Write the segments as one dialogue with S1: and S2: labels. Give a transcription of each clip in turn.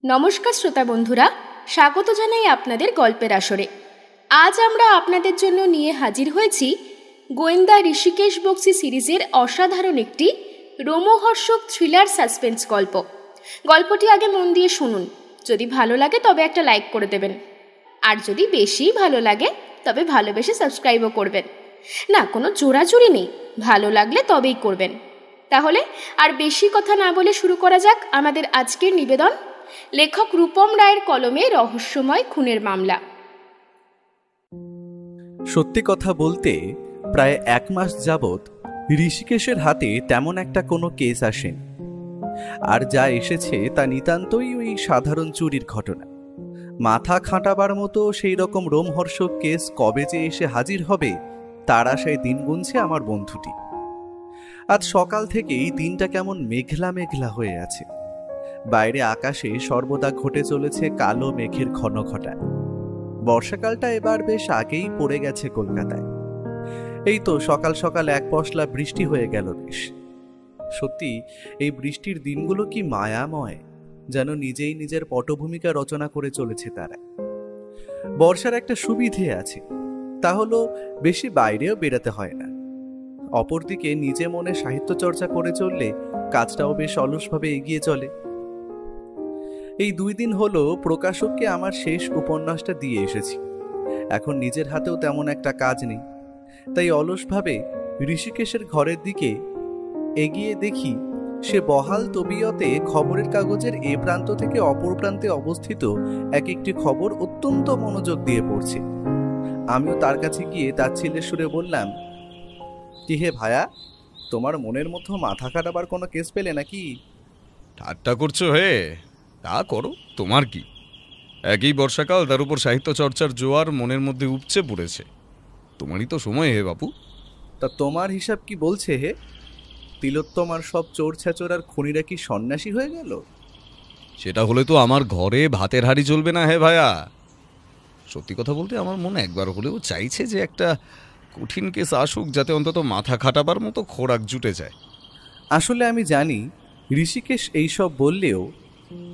S1: নমস্কার শ্রোতা বন্ধুরা, স্বাগত জানাই আপনাদের গল্পের আসরে। আজ আমরা আপনাদের জন্য নিয়ে হাজির হয়েছি গোয়েন্দা ঋষিকেশ বক্সী সিরিজের অসাধারণ একটি রোমহর্ষক থ্রিলার সাসপেন্স গল্প। গল্পটি আগে মন দিয়ে শুনুন, যদি ভালো লাগে তবে একটা লাইক করে দেবেন, আর যদি বেশি ভালো লাগে তবে ভালোবেসে সাবস্ক্রাইবও করবেন। না, কোনো জোরাজুরি নেই, ভালো লাগলে তবেই করবেন। তাহলে আর বেশি কথা না বলে শুরু করা যাক আমাদের আজকের নিবেদন, লেখক রূপম রায়ের কলমে রহস্যময় খুনের মামলা।
S2: সত্যি কথা বলতে প্রায় 1 মাস যাবৎ ঋষিকেশের হাতে তেমন একটা কোনো কেস আসেনি, আর যা এসেছে তা নিতান্তই ওই সাধারণ চুরির ঘটনা। মাথা খাটাবার মতো সেই রকম রোমহর্ষক কেস কবে যে এসে হাজির হবে তার আশায় দিন গুনছে আমার বন্ধুটি। আজ সকাল থেকেই দিনটা কেমন মেঘলা মেঘলা হয়ে আছে। বাইরে আকাশে সর্বদা ঘটে চলেছে কালো মেঘের ঘন ঘটা। বর্ষাকালটা এবার বেশ আগেই পড়ে গেছে কলকাতায়। এই তো সকাল সকাল এক পশলা বৃষ্টি হয়ে গেল বেশ। সত্যি এই বৃষ্টির দিনগুলো কি মায়াময়, যেন নিজেই নিজের পটভূমিকা রচনা করে চলেছে তারা। বর্ষার একটা সুবিধে আছে, তা হলো বেশি বাইরেও বেরাতে হয় না। অপরদিকে নিজে মনে সাহিত্য চর্চা করে চললে কাজটাও বেশ অলসভাবে এগিয়ে চলে। এই 2 দিন হলো প্রকাশককে আমার শেষ উপন্যাসটা দিয়ে এসেছি। এখন নিজের হাতেও তেমন একটা কাজ নেই, তাই অলসভাবে ঋষিকেশের ঘরের দিকে এগিয়ে দেখি সে বহাল তবিয়তে খবরের কাগজের এ প্রান্ত থেকে অপর প্রান্তে অবস্থিত এক একটি খবর অত্যন্ত মনোযোগ দিয়ে পড়ছে। আমিও তার কাছে গিয়ে তাচ্ছিল্যের সুরে বললাম, কি হে ভায়া, তোমার মনের মধ্যে মাথা কাটাবার কোনো কেস পেলে নাকি?
S3: ঠাট্টা করছো হে? তা করো, তোমার কি। একই বর্ষাকাল, তার উপর সাহিত্য চর্চার জোয়ার মনের মধ্যে উপচে পড়েছে। তোমারই তো সময় হে বাপু।
S2: তা তোমার হিসাব কি বলছে হে? তিলোত্তমার সব চোর ছ্যাচোর আর খুনিরা কি সন্ন্যাসী হয়ে গেল?
S3: সেটা হলে তো আমার ঘরে ভাতের হাঁড়ি চলবে না হে ভায়া। সত্যি কথা বলতে আমার মনে একবার হলেও চাইছে যে একটা কঠিন কেস আসুক, যাতে অন্তত মাথা খাটাবার মতো খোরাক জুটে যায়।
S2: আসলে আমি জানি ঋষিকেশ এইসব বললেও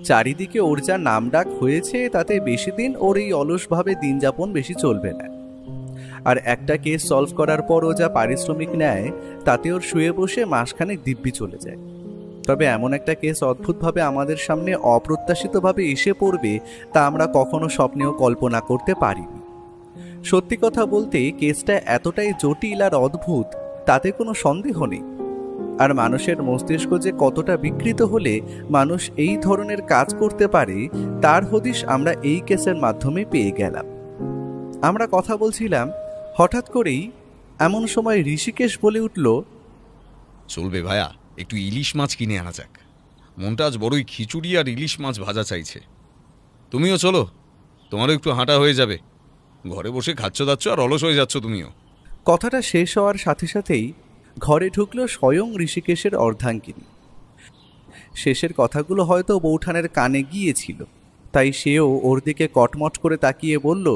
S2: চারিদিকে ওর যা নামডাক হয়েছে তাতে বেশি দিন ওর এই অলসভাবে দিন যাপন বেশি চলবে না। আর একটা কেস সলভ করার পরও যা পারিশ্রমিক নেয় তাতে ওর শুয়ে বসে মাসখানেক দিব্যি চলে যায়। তবে এমন একটা কেস অদ্ভুতভাবে আমাদের সামনে অপ্রত্যাশিতভাবে এসে পড়বে তা আমরা কখনো স্বপ্নেও কল্পনা করতে পারিনি। সত্যি কথা বলতে কেসটা এতটাই জটিল আর অদ্ভুত তাতে কোনো সন্দেহ নেই। আর মানুষের মস্তিষ্ক যে কতটা বিকৃত হলে মানুষ এই ধরনের কাজ করতে পারে তার হদিশ আমরা এই কেসের মাধ্যমে পেয়ে গেলাম। আমরা কথা বলছিলাম, হঠাৎ করেই এমন সময় ঋষিকেশ বলে উঠল,
S3: চলবে ভায়া, একটু ইলিশ মাছ কিনে আনা যাক। মনটা আজ বড়ই খিচুড়ি আর ইলিশ মাছ ভাজা চাইছে। তুমিও চলো, তোমারও একটু হাঁটা হয়ে যাবে। ঘরে বসে খাচ্ছ দাচ্ছ আর অলস হয়ে যাচ্ছ তুমিও।
S2: কথাটা শেষ হওয়ার সাথে সাথেই ঘরে ঢুকলো স্বয়ং ঋষিকেশের অর্ধাঙ্গিনী। শেষের কথাগুলো হয়তো বৌঠানের কানে গিয়েছিল, তাই সেও ওর দিকে কটমট করে তাকিয়ে বলল,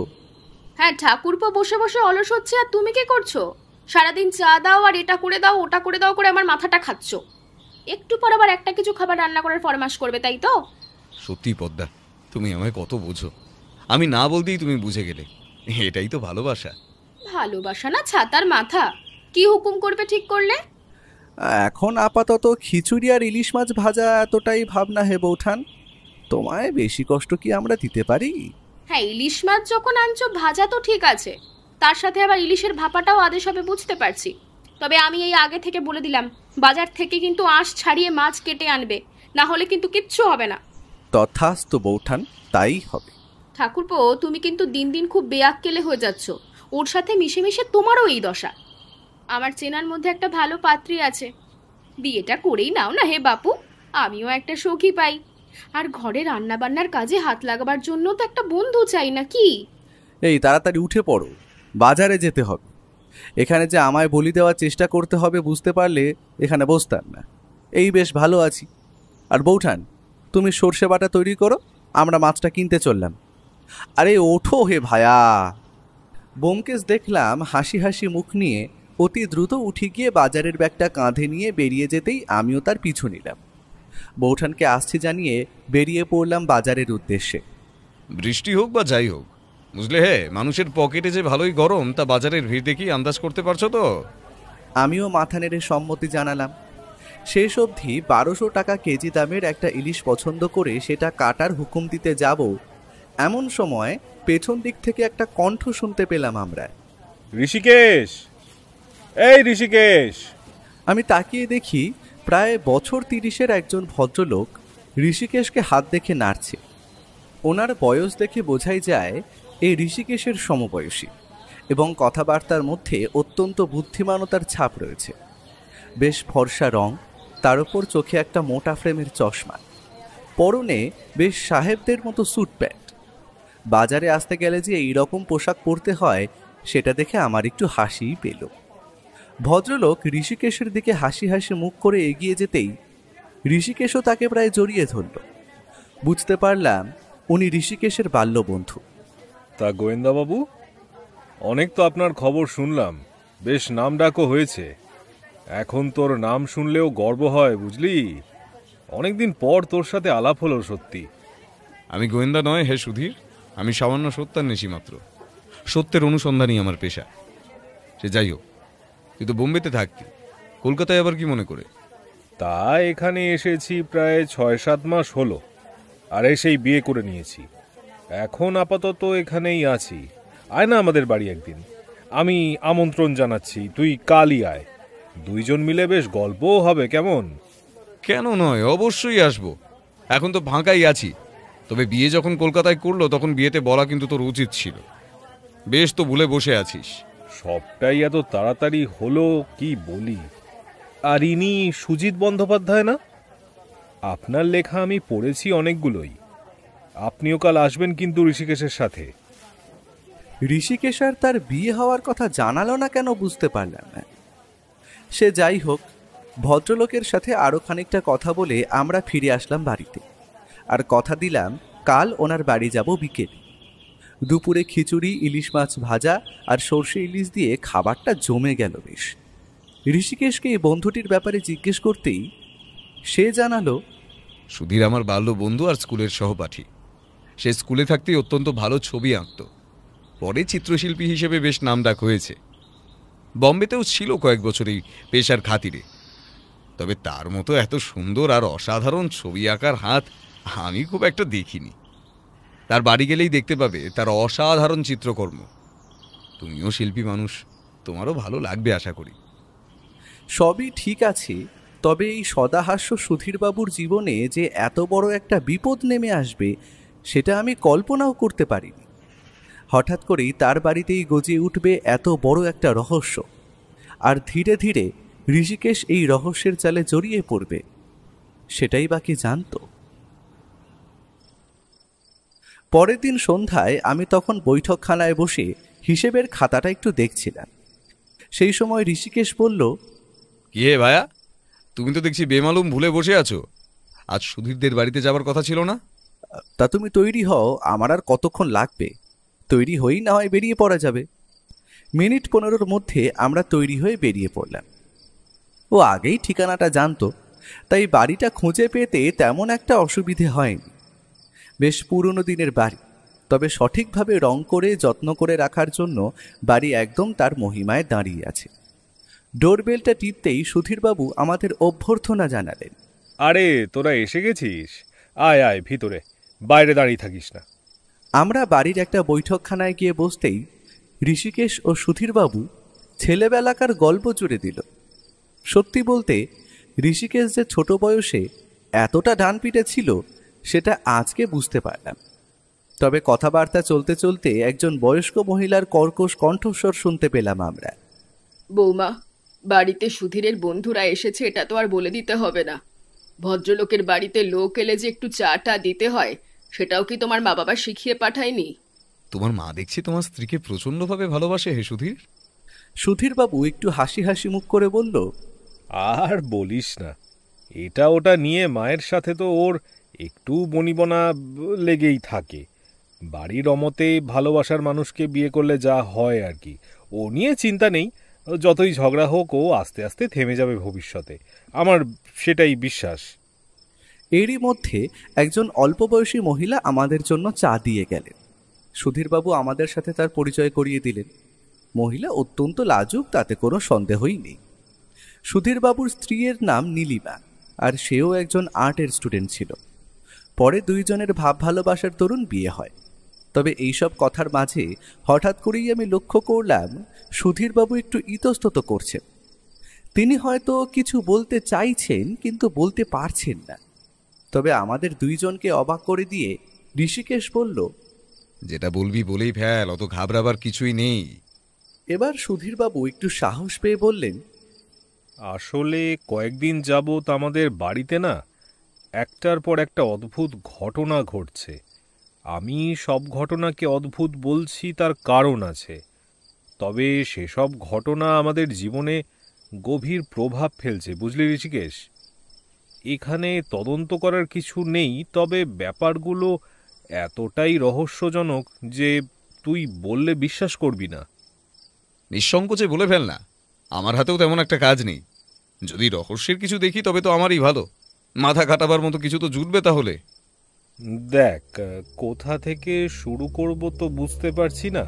S1: হ্যাঁ, ঠাকুরপো বসে বসে অলস হচ্ছে, আর তুমি কি করছো? সারাদিন চা দাও আর এটা করে দাও ওটা করে দাও করে আমার মাথাটা খাচ্ছ। একটু পর আবার একটা কিছু খাবার রান্না করার ফরমাশ করবে, তাই তো?
S3: সত্যি পদ্মা, তুমি আমায় কত বোঝো। আমি না বলতেই তুমি বুঝে গেলে। এটাই তো ভালোবাসা।
S1: ভালোবাসা না ছাতার মাথা। কি হুকুম করবে ঠিক করলে?
S2: এখন আপাতত খিচুড়ি আর ইলিশ মাছ ভাজা এতটাই ভাবনা হে বৌঠান, তোমায় বেশি কষ্ট কি আমরা দিতে পারি?
S1: হ্যাঁ, ইলিশ মাছ যখন আনছো ভাজা তো ঠিক আছে, তার সাথে আবার ইলিশের ভাপাটাও আদেশ হবে বুঝতে পারছি। তবে আমি এই আগে থেকে বলে দিলাম, বাজার থেকে কিন্তু আঁশ ছাড়িয়ে মাছ কেটে আনবে, না হলে কিন্তু কিচ্ছু হবে না।
S2: তথাস্তু বৌঠান, তাই হবে।
S1: ঠাকুরপো, তুমি কিন্তু দিন দিন খুব বেয়াক্কেলে হয়ে যাচ্ছ। ওর সাথে মিশে মিশে তোমারও এই দশা। আমার চেনার মধ্যে একটা ভালো পাত্রী আছে, বিয়েটা করেই নাও না হে বাপু। আমিও একটা সখী পাই, আর ঘরে রান্না বান্নার কাজে হাত লাগাবার জন্য তো একটা বন্ধু চাই না কি?
S2: এই তাড়াতাড়ি উঠে পড়ো, বাজারে যেতে হবে। এখানে যে আমায় বলি দেওয়ার চেষ্টা করতে হবে বুঝতে পারলে এখানে বসতাম না। এই বেশ ভালো আছি। আর বৌঠান, তুমি সর্ষে বাটা তৈরি করো, আমরা মাছটা কিনতে চললাম। আরে ওঠো হে ভায়া। ব্যোমকেশ দেখলাম হাসি হাসি মুখ নিয়ে অতি দ্রুত উঠে গিয়ে বাজারের ব্যাগটা কাঁধে নিয়ে বেরিয়ে যেতেই আমিও তার পিছু নিলাম। বৌঠানকে আসছি জানিয়ে বেরিয়ে পড়লাম বাজারের উদ্দেশ্যে।
S3: বৃষ্টি হোক বা যাই হোক, বুঝলে হে, মানুষের পকেটে যে ভালোই গরম তা বাজারের ভিড় দেখি আন্দাজ করতে পারছো তো?
S2: আমিও মাথা নেড়ে সম্মতি জানালাম। শেষ অবধি 1200 টাকা কেজি দামের একটা ইলিশ পছন্দ করে সেটা কাটার হুকুম দিতে যাব, এমন সময় পেছন দিক থেকে একটা কণ্ঠ শুনতে পেলাম আমরা।
S4: ঋষিকেশ, এই ঋষিকেশ!
S2: আমি তাকিয়ে দেখি প্রায় বছর 30-এর একজন ভদ্রলোক ঋষিকেশকে হাত দেখে নাড়ছে। ওনার বয়স দেখে বোঝাই যায় এই ঋষিকেশের সমবয়সী, এবং কথাবার্তার মধ্যে অত্যন্ত বুদ্ধিমানতার ছাপ রয়েছে। বেশ ফর্সা রং, তার উপর চোখে একটা মোটা ফ্রেমের চশমা, পরনে বেশ সাহেবদের মতো স্যুট প্যান্ট। বাজারে আসতে গেলে যে এই রকম পোশাক পরতে হয় সেটা দেখে আমার একটু হাসিই পেল। ভদ্রলোক ঋষিকেশের দিকে হাসি হাসি মুখ করে এগিয়ে যেতেই ঋষিকেশও তাকে প্রায় জড়িয়ে ধরল। বুঝতে পারলাম উনি ঋষিকেশের বাল্যবন্ধু।
S4: তা গোয়েন্দাবাবু, অনেক তো আপনার খবর শুনলাম, বেশ নাম ডাকও হয়েছে। এখন তোর নাম শুনলেও গর্ব হয়, বুঝলি? অনেকদিন পর তোর সাথে আলাপ হলো সত্যি।
S3: আমি গোয়েন্দা নয় হে সুধীর, আমি সামান্য সত্যান্বেষী মাত্র। সত্যের অনুসন্ধানই আমার পেশা। সে যাই হোক, তুই তো বোম্বেতে থাকতি, কলকাতায় আবার কি মনে করে?
S4: তা এখানে এসেছি প্রায় 6-7 মাস হলো, আর এসেই বিয়ে করে নিয়েছি। এখন আপাতত এখানেই আছি। আয় না আমাদের বাড়ি একদিন, আমি আমন্ত্রণ জানাচ্ছি, তুই কালই আয়। দুইজন মিলে বেশ গল্পও হবে, কেমন?
S3: কেন নয়, অবশ্যই আসবো। এখন তো ফাঁকাই আছি, তবে বিয়ে যখন কলকাতায় করলো তখন বিয়েতে বলা কিন্তু তোর উচিত ছিল। বেশ তো ভুলে বসে আছিস।
S4: সবটাই এত তাড়াতাড়ি হলো কি বলি। আর ইনি সুজিত বন্দ্যোপাধ্যায় না? আপনার লেখা আমি পড়েছি অনেকগুলোই। আপনিও কাল আসবেন কিন্তু ঋষিকেশের সাথে।
S2: ঋষিকেশ আর তার বিয়ে হওয়ার কথা জানালো না কেন বুঝতে পারলাম না। সে যাই হোক, ভদ্রলোকের সাথে আরও খানিকটা কথা বলে আমরা ফিরে আসলাম বাড়িতে, আর কথা দিলাম কাল ওনার বাড়ি যাব বিকেলে। দুপুরে খিচুড়ি, ইলিশ মাছ ভাজা আর সর্ষে ইলিশ দিয়ে খাবারটা জমে গেল বেশ। ঋষিকেশকে এই বন্ধুটির ব্যাপারে জিজ্ঞেস করতেই সে জানালো,
S3: সুধীর আমার বাল্য বন্ধু আর স্কুলের সহপাঠী। সে স্কুলে থাকতেই অত্যন্ত ভালো ছবি আঁকত, পরে চিত্রশিল্পী হিসেবে বেশ নামডাক হয়েছে। বম্বেতেও ছিল কয়েক বছর এই পেশার খাতিরে, তবে তার মতো এত সুন্দর আর অসাধারণ ছবি আঁকার হাত আমি খুব একটা দেখিনি। তার বাড়ি গেলেই দেখতে পাবে তার অসাধারণ চিত্রকর্ম। তুমিও শিল্পী মানুষ, তোমারও ভালো লাগবে আশা করি।
S2: সবই ঠিক আছে, তবে এই সদাহাস্য সুধীরবাবুর জীবনে যে এত বড় একটা বিপদ নেমে আসবে সেটা আমি কল্পনাও করতে পারিনি। হঠাৎ করেই তার বাড়িতেই গজিয়ে উঠবে এত বড় একটা রহস্য, আর ধীরে ধীরে ঋষিকেশ এই রহস্যের জালে জড়িয়ে পড়বে, সেটাই বাকি জানতো। পরের দিন সন্ধ্যায় আমি তখন বৈঠকখানায় বসে হিসেবের খাতাটা একটু দেখছিলাম। সেই সময় ঋষিকেশ বলল,
S3: কি হে ভায়া, তুমি তো দেখছি বেমালুম ভুলে বসে আছো। আজ সুধীরদের বাড়িতে যাবার কথা ছিল না?
S2: তা তুমি তৈরি হও, আমার আর কতক্ষণ লাগবে? তৈরি হয়েই না হয় বেরিয়ে পড়া যাবে। মিনিট 15-র মধ্যে আমরা তৈরি হয়ে বেরিয়ে পড়লাম। ও আগেই ঠিকানাটা জানতো, তাই বাড়িটা খুঁজে পেতে তেমন একটা অসুবিধে হয়নি। বেশ পুরনো দিনের বাড়ি, তবে সঠিকভাবে রং করে যত্ন করে রাখার জন্য বাড়ি একদম তার মহিমায় দাঁড়িয়ে আছে। ডোরবেলটা টিপতেই সুধীরবাবু আমাদের অভ্যর্থনা জানালেন।
S4: আরে তোরা এসে গেছিস, আয় আয় ভিতরে, বাইরে দাঁড়িয়ে থাকিস না।
S2: আমরা বাড়ির একটা বৈঠকখানায় গিয়ে বসতেই ঋষিকেশ ও সুধীরবাবু ছেলেবেলাকার গল্প জুড়ে দিল। সত্যি বলতে ঋষিকেশ যে ছোট বয়সে এতটা ডানপিটে ছিল সেটা আজকে বুঝতে পারলাম। তবে কথাবার্তা চলতে চলতে একজন বয়স্ক মহিলার কর্কশ কণ্ঠস্বর শুনতে পেলাম আমরা।
S1: বৌমা, বাড়িতে সুধীরের বন্ধুরা এসেছে এটা তো আর বলে দিতে হবে না। ভদ্রলোকের বাড়িতে লোক এলে যে একটু চাটা দিতে হয়, সেটাও কি তোমার মা বাবা শিখিয়ে পাঠায়নি?
S3: তোমার মা দেখছি তোমার স্ত্রীকে প্রচণ্ডভাবে ভালোবাসে হে সুধীর।
S2: সুধীরবাবু একটু হাসি হাসি মুখ করে বলল,
S4: আর বলিস না, এটা ওটা নিয়ে মায়ের সাথে তো ওর একটু বনিবনা লেগেই থাকে। বাড়ির অমতে ভালোবাসার মানুষকে বিয়ে করলে যা হয় আর কি, ও নিয়ে চিন্তা নেই। যতই ঝগড়া হোক ও আস্তে আস্তে থেমে যাবে ভবিষ্যতে, আমার সেটাই বিশ্বাস।
S2: এরই মধ্যে একজন অল্প বয়সী মহিলা আমাদের জন্য চা দিয়ে গেলেন। সুধীরবাবু আমাদের সাথে তার পরিচয় করিয়ে দিলেন। মহিলা অত্যন্ত লাজুক, তাতে কোনো সন্দেহই নেই। সুধীরবাবুর স্ত্রীর নাম নীলিমা, আর সেও একজন আর্টের স্টুডেন্ট ছিল। পরে দুইজনের ভাব ভালোবাসার দরুন বিয়ে হয়। তবে এইসব কথার মাঝে হঠাৎ করেই আমি লক্ষ্য করলাম সুধীরবাবু একটু ইতস্তত করছেন। তিনি হয়তো কিছু বলতে চাইছেন, কিন্তু বলতে পারছেন না। তবে আমাদের দুইজনকে অবাক করে দিয়ে ঋষিকেশ বলল,
S3: যেটা বলবি বলেই ফেল, অত ঘাবড়াবার কিছুই নেই।
S2: এবার সুধীরবাবু একটু সাহস পেয়ে বললেন,
S4: আসলে কয়েকদিন যাবৎ আমাদের বাড়িতে না একটার পর একটা অদ্ভুত ঘটনা ঘটছে। আমি সব ঘটনাকে অদ্ভুত বলছি, তার কারণ আছে। তবে সেসব ঘটনা আমাদের জীবনে গভীর প্রভাব ফেলছে, বুঝলি ঋষিকেশ। এখানে তদন্ত করার কিছু নেই, তবে ব্যাপারগুলো এতটাই রহস্যজনক যে তুই বললে বিশ্বাস করবি না।
S3: নিঃসংকোচে বলে ফেল না, আমার হাতেও তেমন একটা কাজ নেই। যদি রহস্যের কিছু দেখি তবে তো আমারই ভালো। মাথা কাটাবার মতো কিছু তো জুটবে তাহলে।
S4: দেখ, কোথা থেকে শুরু করব তো বুঝতে পারছি না।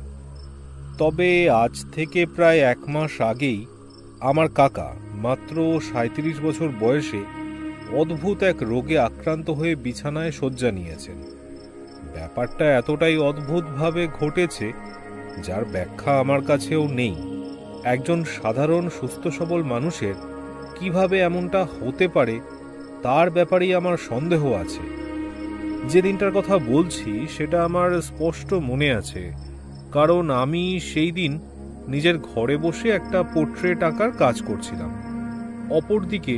S4: তবে আজ থেকে প্রায় 1 মাস আগেই আমার কাকা, মাত্র 37 বছর বয়সে, অদ্ভুত এক রোগে আক্রান্ত হয়ে বিছানায় শয্যা নিয়েছেন। ব্যাপারটা এতটাই অদ্ভুতভাবে ঘটেছে যার ব্যাখ্যা আমার কাছেও নেই। একজন সাধারণ সুস্থ সবল মানুষের কিভাবে এমনটা হতে পারে তার ব্যাপারেই আমার সন্দেহ আছে। যে দিনটার কথা বলছি সেটা আমার স্পষ্ট মনে আছে, কারণ আমি সেই দিন নিজের ঘরে বসে একটা পোর্ট্রেট আঁকার কাজ করছিলাম। অপরদিকে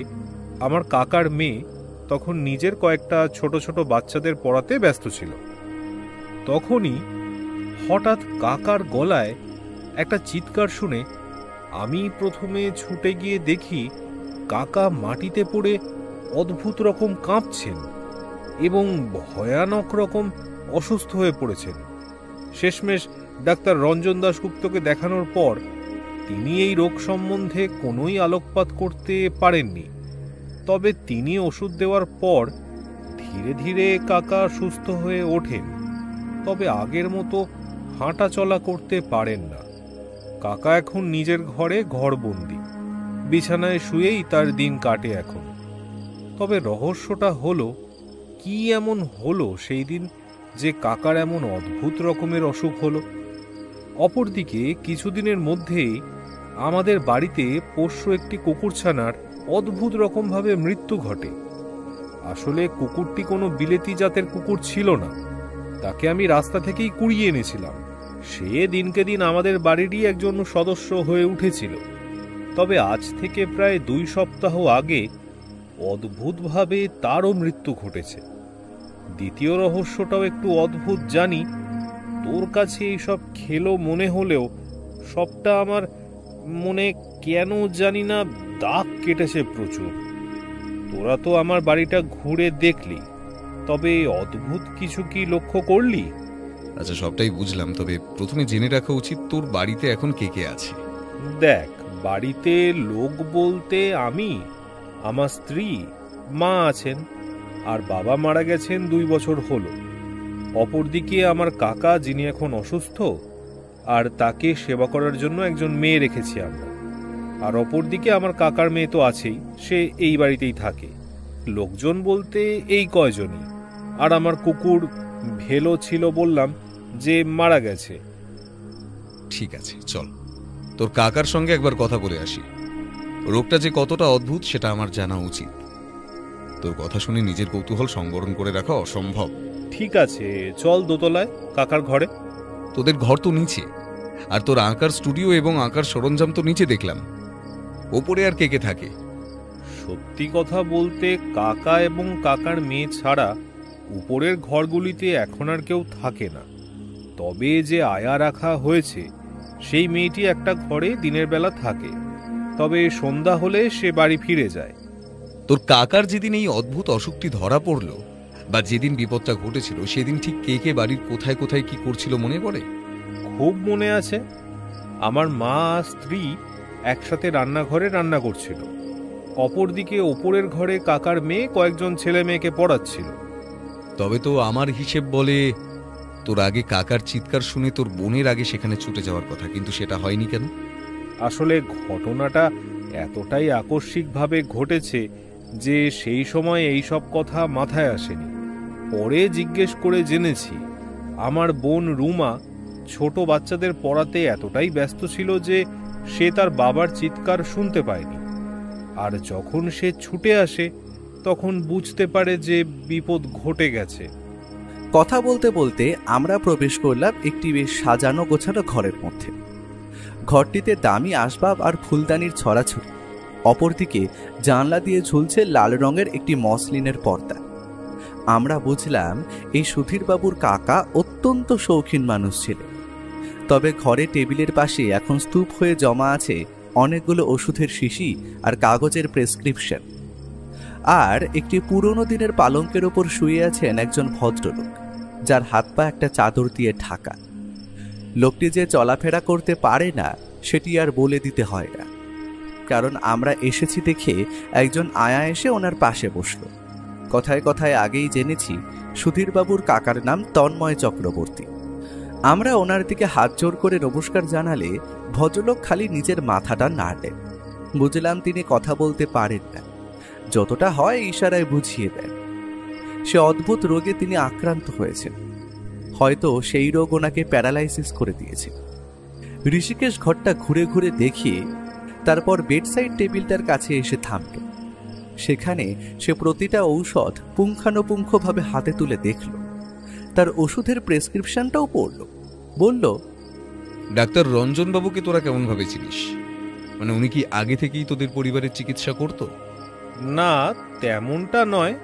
S4: আমার কাকার মেয়ে তখন নিজের কয়েকটা ছোট ছোট বাচ্চাদের পড়াতে ব্যস্ত ছিল। তখনই হঠাৎ কাকার গলায় একটা চিৎকার শুনে আমি প্রথমে ছুটে গিয়ে দেখি কাকা মাটিতে পড়ে অদ্ভুত রকম কাঁপছেন এবং ভয়ানক রকম অসুস্থ হয়ে পড়েছেন। শেষমেশ ডাক্তার রঞ্জন দাশগুপ্তকে দেখানোর পর তিনি এই রোগ সম্বন্ধে কোনোই আলোকপাত করতে পারেননি। তবে তিনি ওষুধ দেওয়ার পর ধীরে ধীরে কাকা সুস্থ হয়ে ওঠেন, তবে আগের মতো হাঁটা চলা করতে পারেন না। কাকা এখন নিজের ঘরে ঘরবন্দি, বিছানায় শুয়েই তার দিন কাটে এখন। তবে রহস্যটা হলো, কি এমন হলো সেই দিন যে কাকার এমন অদ্ভুত রকমের অসুখ হলো। অপরদিকে কিছুদিনের মধ্যেই আমাদের বাড়িতে পোষ্য একটি কুকুরছানার অদ্ভুত রকমভাবে মৃত্যু ঘটে। আসলে কুকুরটি কোনো বিলেতি জাতের কুকুর ছিল না, তাকে আমি রাস্তা থেকেই কুড়িয়ে এনেছিলাম। সে দিনকে দিন আমাদের বাড়িরই একজন সদস্য হয়ে উঠেছিল। তবে আজ থেকে প্রায় 2 সপ্তাহ আগে অদ্ভুতভাবে তারও মৃত্যু ঘটেছে। দ্বিতীয় রহস্যটাও একটু অদ্ভুত জানি, তোর কাছে এইসব খেলো মনে হলেও সবটা আমার মনে কেন জানি না দাগ কেটেছে প্রচুর। তোরা তো আমার বাড়িটা ঘুরে দেখলি, তবে অদ্ভুত কিছু কি লক্ষ্য করলি?
S3: আচ্ছা, সবটাই বুঝলাম, তবে প্রথমে জেনে রাখা উচিত তোর বাড়িতে এখন কে কে আছে।
S4: দেখ, বাড়িতে লোক বলতে আমি, আমার স্ত্রী, মা আছেন, আর বাবা মারা গেছেন 2 বছর হলো। অপরদিকে আমার কাকা, যিনি এখন অসুস্থ, আর তাকে সেবা করার জন্য একজন মেয়ে রেখেছি আমরা। আর অপরদিকে আমার কাকার মেয়ে তো আছেই, সে এই বাড়িতেই থাকে। লোকজন বলতে এই কয়জনই। আর আমার কুকুর ভেলো ছিল, বললাম যে মারা গেছে।
S3: ঠিক আছে, চল তোর কাকার সঙ্গে একবার কথা বলে আসি। রোগটা যে কতটা অদ্ভুত সেটা আমার জানা উচিত। তোর কথা শুনে নিজের কৌতূহল সংবরণ করে রাখা অসম্ভব।
S4: ঠিক আছে, চল দোতলায় কাকার ঘরে।
S3: তোদের ঘর তো নিচে, আর তোর আঁকার স্টুডিও এবং আঁকার সরঞ্জাম তো নিচে দেখলাম। ওপরে আর কে কে থাকে?
S4: সত্যি কথা বলতে কাকা এবং কাকার মেয়ে ছাড়া উপরের ঘরগুলিতে এখন আর কেউ থাকে না। তবে যে আয়া রাখা হয়েছে সেই মেয়েটি একটা ঘরে দিনের বেলা থাকে, তবে সন্ধ্যা হলে সে বাড়ি ফিরে যায়।
S3: তোর কাকার যেদিন এই অদ্ভুত অসুখটি ধরা পড়ল, বা যেদিন বিপদটা ঘটেছিল, সেদিন ঠিক কে কে বাড়ির কোথায় কোথায় কি করছিল মনে পড়ে?
S4: খুব মনে আছে। আমার মা আর স্ত্রী একসাথে রান্নাঘরে রান্না করছিল। অপরদিকে ওপরের ঘরে কাকার মেয়ে কয়েকজন ছেলে মেয়েকে পড়াচ্ছিল।
S3: তবে তো আমার হিসেব বলে তোর আগে কাকার চিৎকার শুনে তোর বোনের আগে সেখানে ছুটে যাওয়ার কথা, কিন্তু সেটা হয়নি কেন?
S4: আসলে ঘটনাটা এতটাই আকস্মিকভাবে ঘটেছে যে সেই সময় এই সব কথা মাথায় আসেনি। পরে জিজ্ঞেস করে জেনেছি আমার বোন রুমা ছোট বাচ্চাদের পড়াতে এতটাই ব্যস্ত ছিল যে সে তার বাবার চিৎকার শুনতে পায়নি। আর যখন সে ছুটে আসে তখন বুঝতে পারে যে বিপদ ঘটে গেছে।
S2: কথা বলতে বলতে আমরা প্রবেশ করলাম একটি বেশ সাজানো গোছানো ঘরের মধ্যে। ঘরটিতে দামি আসবাব আর ফুলদানির ছড়াছড়ি। অপরদিকে জানলা দিয়ে ঝুলছে লাল রঙের একটি মসলিনের পর্দা। আমরা বুঝলাম এই সুধীরবাবুর কাকা অত্যন্ত শৌখিন মানুষ ছিলেন। তবে ঘরে টেবিলের পাশে এখন স্তূপ হয়ে জমা আছে অনেকগুলো ওষুধের শিশি আর কাগজের প্রেসক্রিপশন। আর একটি পুরনো দিনের পালঙ্কের ওপর শুয়ে আছেন একজন ভদ্রলোক, যার হাত পা একটা চাদর দিয়ে ঢাকা। লোকটি যে চলাফেরা করতে পারে না সেটি আর বলে দিতে হয় না, কারণ আমরা এসেছি দেখে একজন আয়া এসে ওনার পাশে বসল। কথায় কথায় আগেই জেনেছি সুধীরবাবুর কাকার নাম তন্ময় চক্রবর্তী। আমরা ওনার দিকে হাত জোর করে নমস্কার জানালে ভদ্রলোক খালি নিজের মাথাটা নাড়লেন। বুঝলাম তিনি কথা বলতে পারেন না, যতটা হয় ইশারায় বুঝিয়ে দেন। সে অদ্ভুত রোগে তিনি আক্রান্ত হয়েছেন, হয়তো সেই রোগ ওনাকে প্যারালাইসিস করে দিয়েছে। ঋষিকেশ ঘরটা ঘুরে ঘুরে দেখিয়ে তারপর বেডসাইড টেবিলটার কাছে এসে থামল। সেখানে সে প্রতিটা ঔষধ পুঙ্খানুপুঙ্খভাবে হাতে তুলে দেখল, তার ওষুধের প্রেসক্রিপশনটাও পড়ল। বলল,
S3: ডাক্তার রঞ্জনবাবুকে তোরা কেমন ভাবে চিনিস? মানে উনি কি আগে থেকেই তোদের পরিবারের চিকিৎসা করতো?
S4: না, তেমনটা নয়।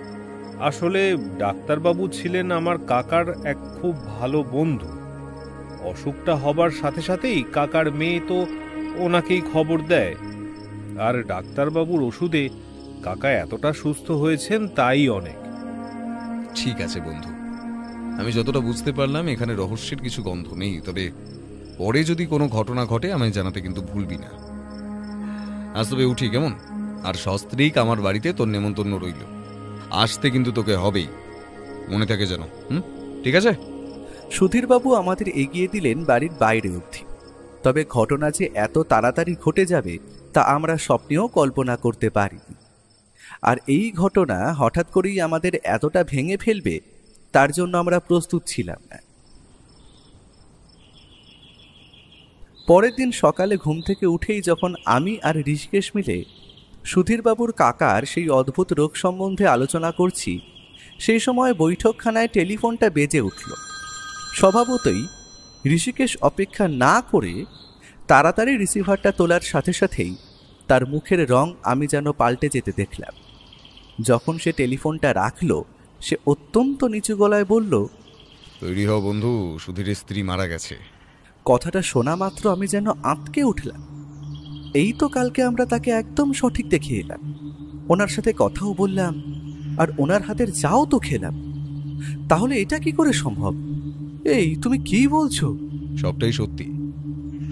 S4: আসলে ডাক্তারবাবু ছিলেন আমার কাকার এক খুব ভালো বন্ধু। অসুখটা হবার সাথে সাথেই কাকার মেয়ে তো ওনাকেই খবর দেয়। আর ডাক্তারবাবুর ওষুধে কাকা এতটা সুস্থ হয়েছেন তাই অনেক।
S3: ঠিক আছে বন্ধু, আমি যতটা বুঝতে পারলাম এখানে রহস্যের কিছু গন্ধ নেই। তবে পরে যদি কোনো ঘটনা ঘটে আমায় জানাতে কিন্তু ভুলবি না। আজ তবে উঠি কেমন? আর সস্ত্রীক আমার বাড়িতে তোর নেমন্তন্ন রইল, আসতে কিন্তু তোকে হবেই, মনে থাকে যেন। ঠিক আছে?
S2: সুধীরবাবু আমাদের এগিয়ে দিলেন বাড়ির বাইরে অবধি। তবে ঘটনা যে এত তাড়াতাড়ি ঘটে যাবে তা আমরা স্বপ্নেও কল্পনা করতে পারিনি। আর এই ঘটনা হঠাৎ করেই আমাদের এতটা ভেঙে ফেলবে তার জন্য আমরা প্রস্তুত ছিলাম না। পরের দিন সকালে ঘুম থেকে উঠেই যখন আমি আর ঋষিকেশ মিলে সুধীরবাবুর কাকার সেই অদ্ভুত রোগ সম্বন্ধে আলোচনা করছি, সেই সময় বৈঠকখানায় টেলিফোনটা বেজে উঠল। স্বভাবতই ঋষিকেশ অপেক্ষা না করে তাড়াতাড়ি রিসিভারটা তোলার সাথে সাথেই তার মুখের রং আমি যেন পাল্টে যেতে দেখলাম। যখন সে টেলিফোনটা রাখল, সে অত্যন্ত নিচু গলায় বলল,
S3: তৈরি হও বন্ধু, সুধীরের স্ত্রী মারা গেছে।
S2: কথাটা শোনা মাত্র আমি যেন আঁতকে উঠলাম। এই তো কালকে আমরা তাকে একদম সঠিক দেখে এলাম, ওনার সাথে কথাও বললাম, আর ওনার হাতের চাও তো খেলাম। তাহলে এটা কি করে সম্ভব? এই তুমি কি বলছো?
S3: সবটাই সত্যি।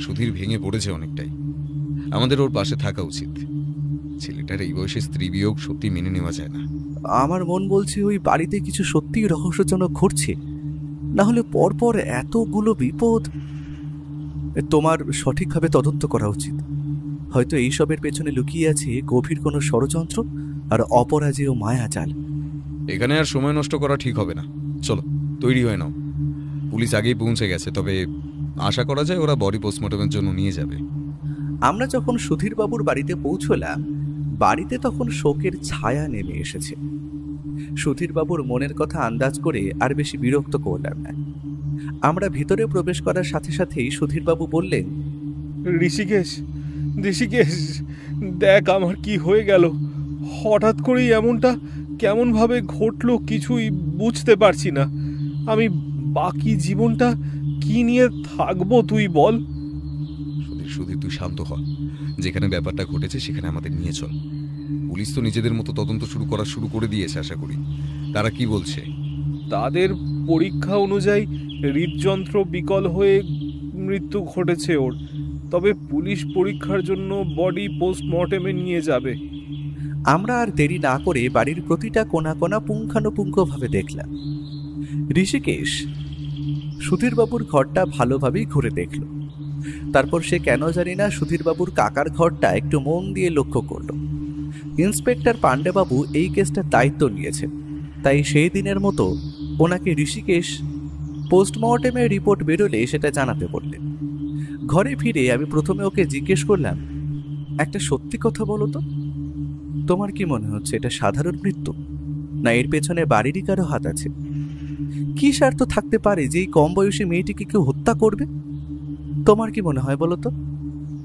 S3: সুধীর ভেঙে পড়েছে অনেকটাই। আমাদের ওর পাশে থাকা উচিত। ছেলেটার এই বয়সে স্ত্রী বিয়োগ সত্যি মেনে নেওয়া যায় না।
S2: আমার মন বলছে ওই বাড়িতে কিছু সত্যিই রহস্যজনক ঘটছে, না হলে পরপর এতগুলো বিপদ। তোমার সঠিকভাবে তদন্ত করা উচিত। হয়তো এইসবের পেছনে লুকিয়ে আছে গভীর কোনো ষড়যন্ত্র আর অপরাজেয় মায়াজাল।
S3: এখানে আর সময় নষ্ট করা ঠিক হবে না। চলো তৈরি হয়ে নাও, পুলিশ আগেই পৌঁছে গেছে। তবে আশা করা যায় ওরা বডি পোস্টমর্টমের জন্য নিয়ে যাবে।
S2: আমরা যখন সুধীরবাবুর বাড়িতে পৌঁছলাম, বাড়িতে তখন শোকের ছায়া নেমে এসেছে। সুধীরবাবুর মনের কথা আন্দাজ করে আর বেশি বিরক্ত করলাম না। আমরা ভিতরে প্রবেশ করার সাথে সাথেই সুধীরবাবু বললেন,
S4: ঋষিকেশ, ঋষিকেশ, দেখ আমার কি হয়ে গেল। হঠাৎ করেই এমনটা কেমনভাবে ঘটলো কিছুই বুঝতে পারছি না। আমি বাকি জীবনটা কি নিয়ে থাকবো তুই বল।
S3: সুধীর তুই শান্ত হ। যেখানে ব্যাপারটা ঘটেছে সেখানে আমাদের নিয়ে চল। পুলিশ তো নিজেদের মতো তদন্ত শুরু করে দিয়েছে। আশা করি তারা কি বলছে।
S4: তাদের পরীক্ষা অনুযায়ী হৃদযন্ত্র বিকল হয়ে মৃত্যু ঘটেছে ওর। তবে পুলিশ পরীক্ষার জন্য বডি পোস্টমর্টেমে নিয়ে যাবে।
S2: আমরা আর দেরি না করে বাড়ির প্রতিটা কোণা কোণা পুঙ্খানুপুঙ্খভাবে দেখলাম। ঋষিকেশ সুধীরবাবুর ঘরটা ভালোভাবেই ঘুরে দেখল। তারপর সে কেন জানি না সুধীরবাবুর কাকার ঘরটা একটু মন দিয়ে লক্ষ্য করল। ইন্সপেক্টর পাণ্ডেবাবু এই কেসটার দায়িত্ব নিয়েছেন, তাই সেই দিনের মতো ওনাকে ঋষিকেশ পোস্টমর্টেমের রিপোর্ট বেরোলে সেটা জানাতে বললেন। ঘরে ফিরে আমি প্রথমে ওকে জিজ্ঞেস করলাম, একটা সত্যি কথা বলো তো, তোমার কি মনে হচ্ছে এটা সাধারণ মৃত্যু, না এর পেছনে বাড়িরই কারো হাত আছে? কি স্বার্থ থাকতে পারে যে এই কম বয়সী মেয়েটিকে কেউ হত্যা করবে? তোমার কি মনে হয় বলো তো?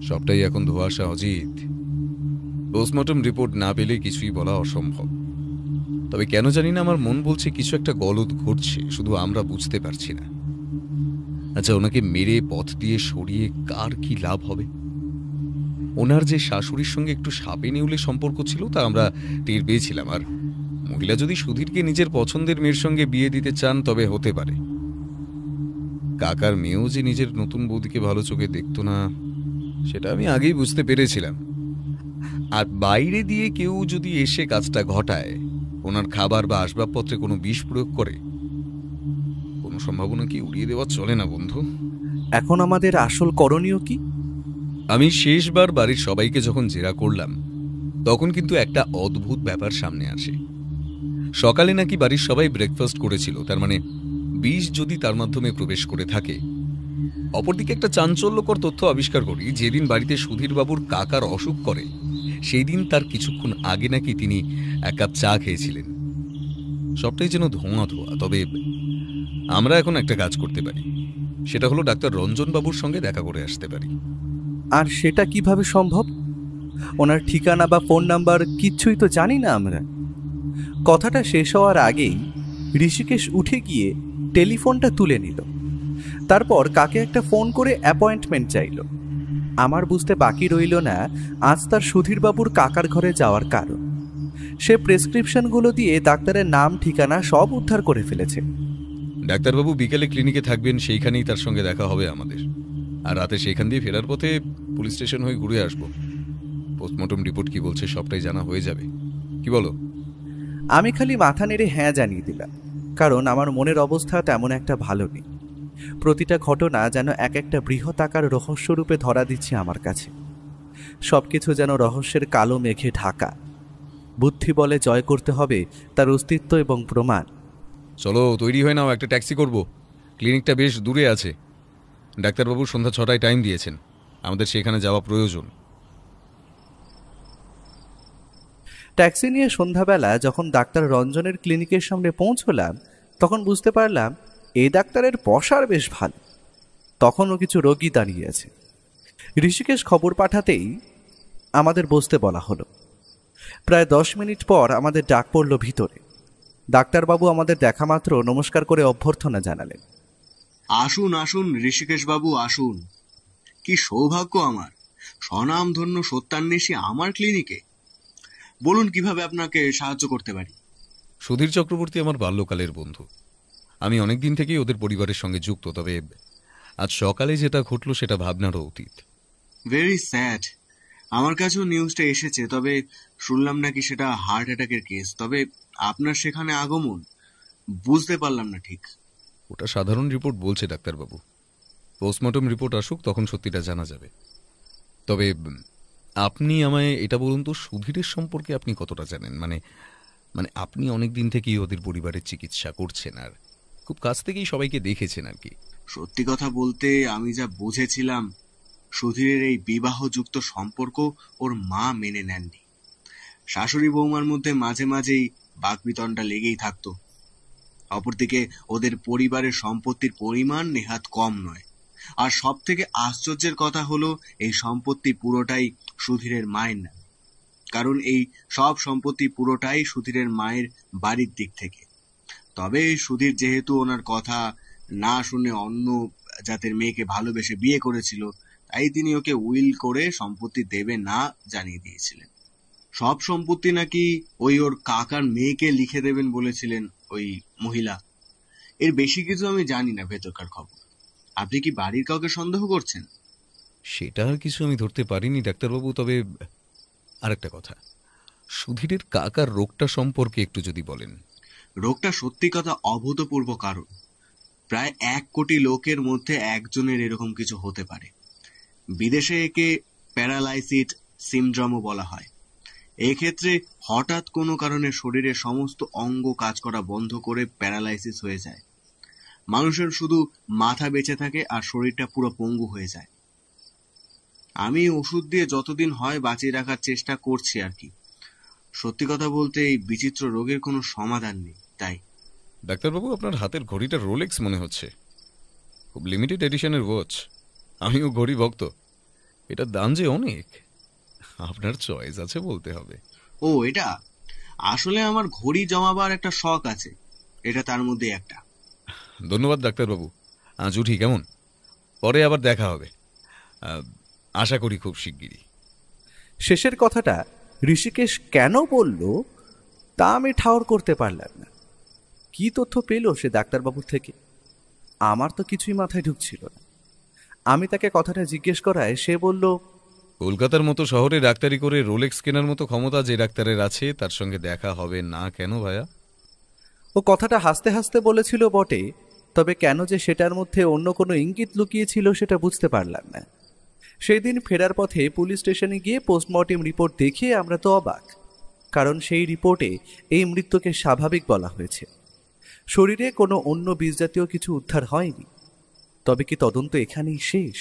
S3: সবটাই এখন ধোঁয়াশা অজিত। পোস্টমর্টম রিপোর্ট না পেলে কিছুই বলা অসম্ভব। তবে কেন জানি না আমার মন বলছে কিছু একটা গলদ ঘটছে, শুধু আমরা বুঝতে পারছি না। আচ্ছা, ওনাকে মেরে পথ দিয়ে সরিয়ে কার কি লাভ হবে? ওনার যে শাশুড়ির সঙ্গে একটু সাপে নেউলে সম্পর্ক ছিল তা আমরা টের পেয়েছিলাম। আর মহিলা যদি সুধীরকে নিজের পছন্দের মেয়ের সঙ্গে বিয়ে দিতে চান তবে হতে পারে। কাকার মেয়েও যে নিজের নতুন বৌদিকে ভালো চোখে দেখতো না সেটা আমি আগেই বুঝতে পেরেছিলাম। আর বাইরে দিয়ে কেউ যদি এসে কাজটা ঘটায়, ওনার খাবার বা আসবাবপত্রে কোনো বিষ প্রয়োগ করে, কোনো সম্ভাবনা কি উড়িয়ে দেওয়া চলে না বন্ধু?
S2: এখন আমাদের আসল করণীয় কি?
S3: আমি শেষবার বাড়ির সবাইকে যখন জেরা করলাম তখন কিন্তু একটা অদ্ভুত ব্যাপার সামনে আসে। সকালে নাকি বাড়ির সবাই ব্রেকফাস্ট করেছিল, তার মানে বিষ যদি তার মাধ্যমে প্রবেশ করে থাকে। অপরদিকে একটা চাঞ্চল্যকর তথ্য আবিষ্কার করি, যেদিন বাড়িতে সুধীরবাবুর কাকার অসুখ করে সেই দিন তার কিছুক্ষণ আগে নাকি তিনি এক কাপ চা খেয়েছিলেন। সবটাই যেন ধোঁয়া ধোঁয়া। তবে আমরা এখন একটা কাজ করতে পারি, সেটা হলো ডাক্তার রঞ্জনবাবুর সঙ্গে দেখা করে আসতে পারি।
S2: আর সেটা কিভাবে সম্ভব? ওনার ঠিকানা বা ফোন নাম্বার কিচ্ছুই তো জানি না আমরা। কথাটা শেষ হওয়ার আগেই ঋষিকেশ উঠে গিয়ে টেলিফোনটা তুলে নিল। তারপর কাকে একটা ফোন করে অ্যাপয়েন্টমেন্ট চাইল। আমার বুঝতে বাকি রইল না আজ তার সুধীরবাবুর কাকার ঘরে যাওয়ার কারণ। সে প্রেসক্রিপশনগুলো দিয়ে ডাক্তারের নাম ঠিকানা সব উদ্ধার করে ফেলেছে।
S3: ডাক্তারবাবু বিকেলে ক্লিনিকে থাকবেন, সেইখানেই তার সঙ্গে দেখা হবে আমাদের। আর রাতে সেখান দিয়ে ফেরার পথে পুলিশ স্টেশন হয়ে ঘুরে আসবো। পোস্টমর্টম রিপোর্ট কি বলছে সবটাই জানা হয়ে যাবে, কি বলো?
S2: আমি খালি মাথা নেড়ে হ্যাঁ জানিয়ে দিলাম, কারণ আমার মনের অবস্থা তেমন একটা ভালো নেই। প্রতিটা ঘটনা যেন এক একটা বৃহৎ আকার রহস্যরূপে ধরা দিচ্ছে আমার কাছে। সবকিছু যেন রহস্যের কালো মেঘে ঢাকা। বুদ্ধি বলে জয় করতে হবে তার অস্তিত্ব এবং প্রমাণ।
S3: চলো তৈরি হয়ে নাও, একটা ট্যাক্সি করব। ক্লিনিকটা বেশ দূরে আছে। ডাক্তারবাবু সন্ধ্যা 6টায় টাইম দিয়েছেন, আমাদের সেখানে যাওয়া প্রয়োজন।
S2: ট্যাক্সি নিয়ে সন্ধ্যাবেলা যখন ডাক্তার রঞ্জনের ক্লিনিকের সামনে পৌঁছলাম তখন বুঝতে পারলাম এই ডাক্তারের বসার বেশ ভালো। তখনও কিছু রোগী দাঁড়িয়ে আছে। ঋষিকেশ খবর পাঠাতেই আমাদের বসতে বলা হলো। প্রায় 10 মিনিট পর আমাদের ডাক পড়ল ভিতরে। ডাক্তারবাবু আমাদের দেখা মাত্র নমস্কার করে অভ্যর্থনা জানালেন।
S5: আসুন আসুন ঋষিকেশ বাবু, আসুন। কি সৌভাগ্য আমার, স্বনামধন্য সত্যান্বেষী আমার ক্লিনিকে। বলুন কিভাবে আপনাকে সাহায্য করতে পারি।
S3: সুধীর চক্রবর্তী আমার বাল্যকালের বন্ধু। আমি অনেকদিন থেকেই ওদের পরিবারের সঙ্গে যুক্ত। তবে আজ সকালে যেটা ঘটলো সেটা ভাবনারও অতীত।
S5: Very sad. আমার কাছেও নিউজটা এসেছে, তবে শুনলাম নাকি সেটা হার্ট অ্যাটাকের কেস। তবে আপনার সেখানে আগমন বুঝতে পারলাম না ঠিক।
S3: ওটা সাধারণ রিপোর্ট বলছে ডাক্তারবাবু। পোস্টমর্টম রিপোর্ট আসুক, তখন সত্যিটা জানা যাবে। তবে আপনি আমায় এটা বলুন তো, সুধীরের সম্পর্কে আপনি কতটা জানেন? মানে আপনি অনেক দিন থেকেই ওদের পরিবারের চিকিৎসা করছেন আর খুব কাছ থেকেই সবাইকে দেখেছেন আর কি।
S5: সত্যি কথা বলতে আমি যা বুঝেছিলাম, সুধীরের এই বিবাহযুক্ত সম্পর্ক ওর মা মেনে নেননি। শাশুড়ি বৌমার মধ্যে মাঝে মাঝেই বাকবিতণ্ডা লেগেই থাকতো। অপরদিকে ওদের পরিবারের সম্পত্তির পরিমাণ নেহাত কম নয়। আর সব থেকে আশ্চর্যের কথা হলো এই সম্পত্তি পুরোটাই সুধীরের মায়ের নামে। কারণ এই সব সম্পত্তি পুরোটাই সুধীরের মায়ের বাড়ির দিক থেকে। তবে সুধীর যেহেতু ওনার কথা না শুনে অন্য জাতের মেয়েকে ভালোবেসে বিয়ে করেছিল, তাই তিনি ওকে উইল করে সম্পত্তি দেবে না জানিয়ে দিয়েছিলেন। সব সম্পত্তি নাকি ওর কাকার মেয়েকে লিখে দেবেন বলেছিলেন ওই মহিলা। এর বেশি কিছু আমি জানি না ভেতরকার খবর। আপনি কি বাড়ির কাউকে সন্দেহ করছেন?
S3: সেটা আর কিছু আমি ধরতে পারিনি ডাক্তারবাবু। তবে আরেকটা কথা, সুধীরের কাকার রোগটা সম্পর্কে একটু যদি বলেন।
S5: রোগটা সত্যি কথা অভূতপূর্ব, কারণ প্রায় 1 কোটি লোকের মধ্যে একজনের এরকম কিছু হতে পারে। বিদেশে একে প্যারালাইসিস সিনড্রোমও বলা হয়। এক্ষেত্রে হঠাৎ কোনো কারণে শরীরের সমস্ত অঙ্গ কাজ করা বন্ধ করে প্যারালাইসিস হয়ে যায়। মানুষের শুধু মাথা বেঁচে থাকে আর শরীরটা পুরো পঙ্গু হয়ে যায়। আমি ওষুধ দিয়ে যতদিন হয় বাঁচিয়ে রাখার চেষ্টা করছি আর কি। সত্যি কথা বলতে এই বিচিত্র রোগের কোনো সমাধান নেই। তাই
S3: ডাক্তারবাবু, আপনার হাতের ঘড়িটা রোলেক্স মনে হচ্ছে, খুব লিমিটেড এডিশনের ওয়াচ। আমিও ঘড়ি ভক্ত, এটার দাম যে অনেক। আপনার চয়েস আছে বলতে হবে।
S5: ও, এটা আসলে আমার ঘড়ি জমাবার একটা শখ আছে, এটা তার মধ্যে একটা।
S3: ধন্যবাদ ডাক্তারবাবু, আজ উঠি কেমন? পরে আবার দেখা হবে, আশা করি খুব শিগগিরই।
S2: শেষের কথাটা ঋষিকেশ কেন বলল তা আমি ঠাউর করতে পারলাম না। কি তথ্য পেল সে ডাক্তারবাবুর থেকে? আমার তো কিছুই মাথায় ঢুকছিল না। আমি তাকে কথাটা জিজ্ঞেস করায় সে বলল,
S3: কলকাতার মতো শহরে ডাক্তারি করে রোলেক্স কেনার মতো ক্ষমতা যে ডাক্তারের আছে তার সঙ্গে দেখা হবে না কেন ভাইয়া?
S2: ও কথাটা হাসতে হাসতে বলেছিল বটে, তবে কেন যে সেটার মধ্যে অন্য কোনো ইঙ্গিত লুকিয়েছিল সেটা বুঝতে পারলাম না। সেই দিন ফেরার পথে পুলিশ স্টেশনে গিয়ে পোস্টমর্টেম রিপোর্ট দেখে আমরা তো অবাক, কারণ সেই রিপোর্টে এই মৃত্যুকে স্বাভাবিক বলা হয়েছে। শরীরে কোনো অন্য বিষজাতীয় কিছু উদ্ধার হয়নি। তবে কি তদন্ত এখানেই শেষ?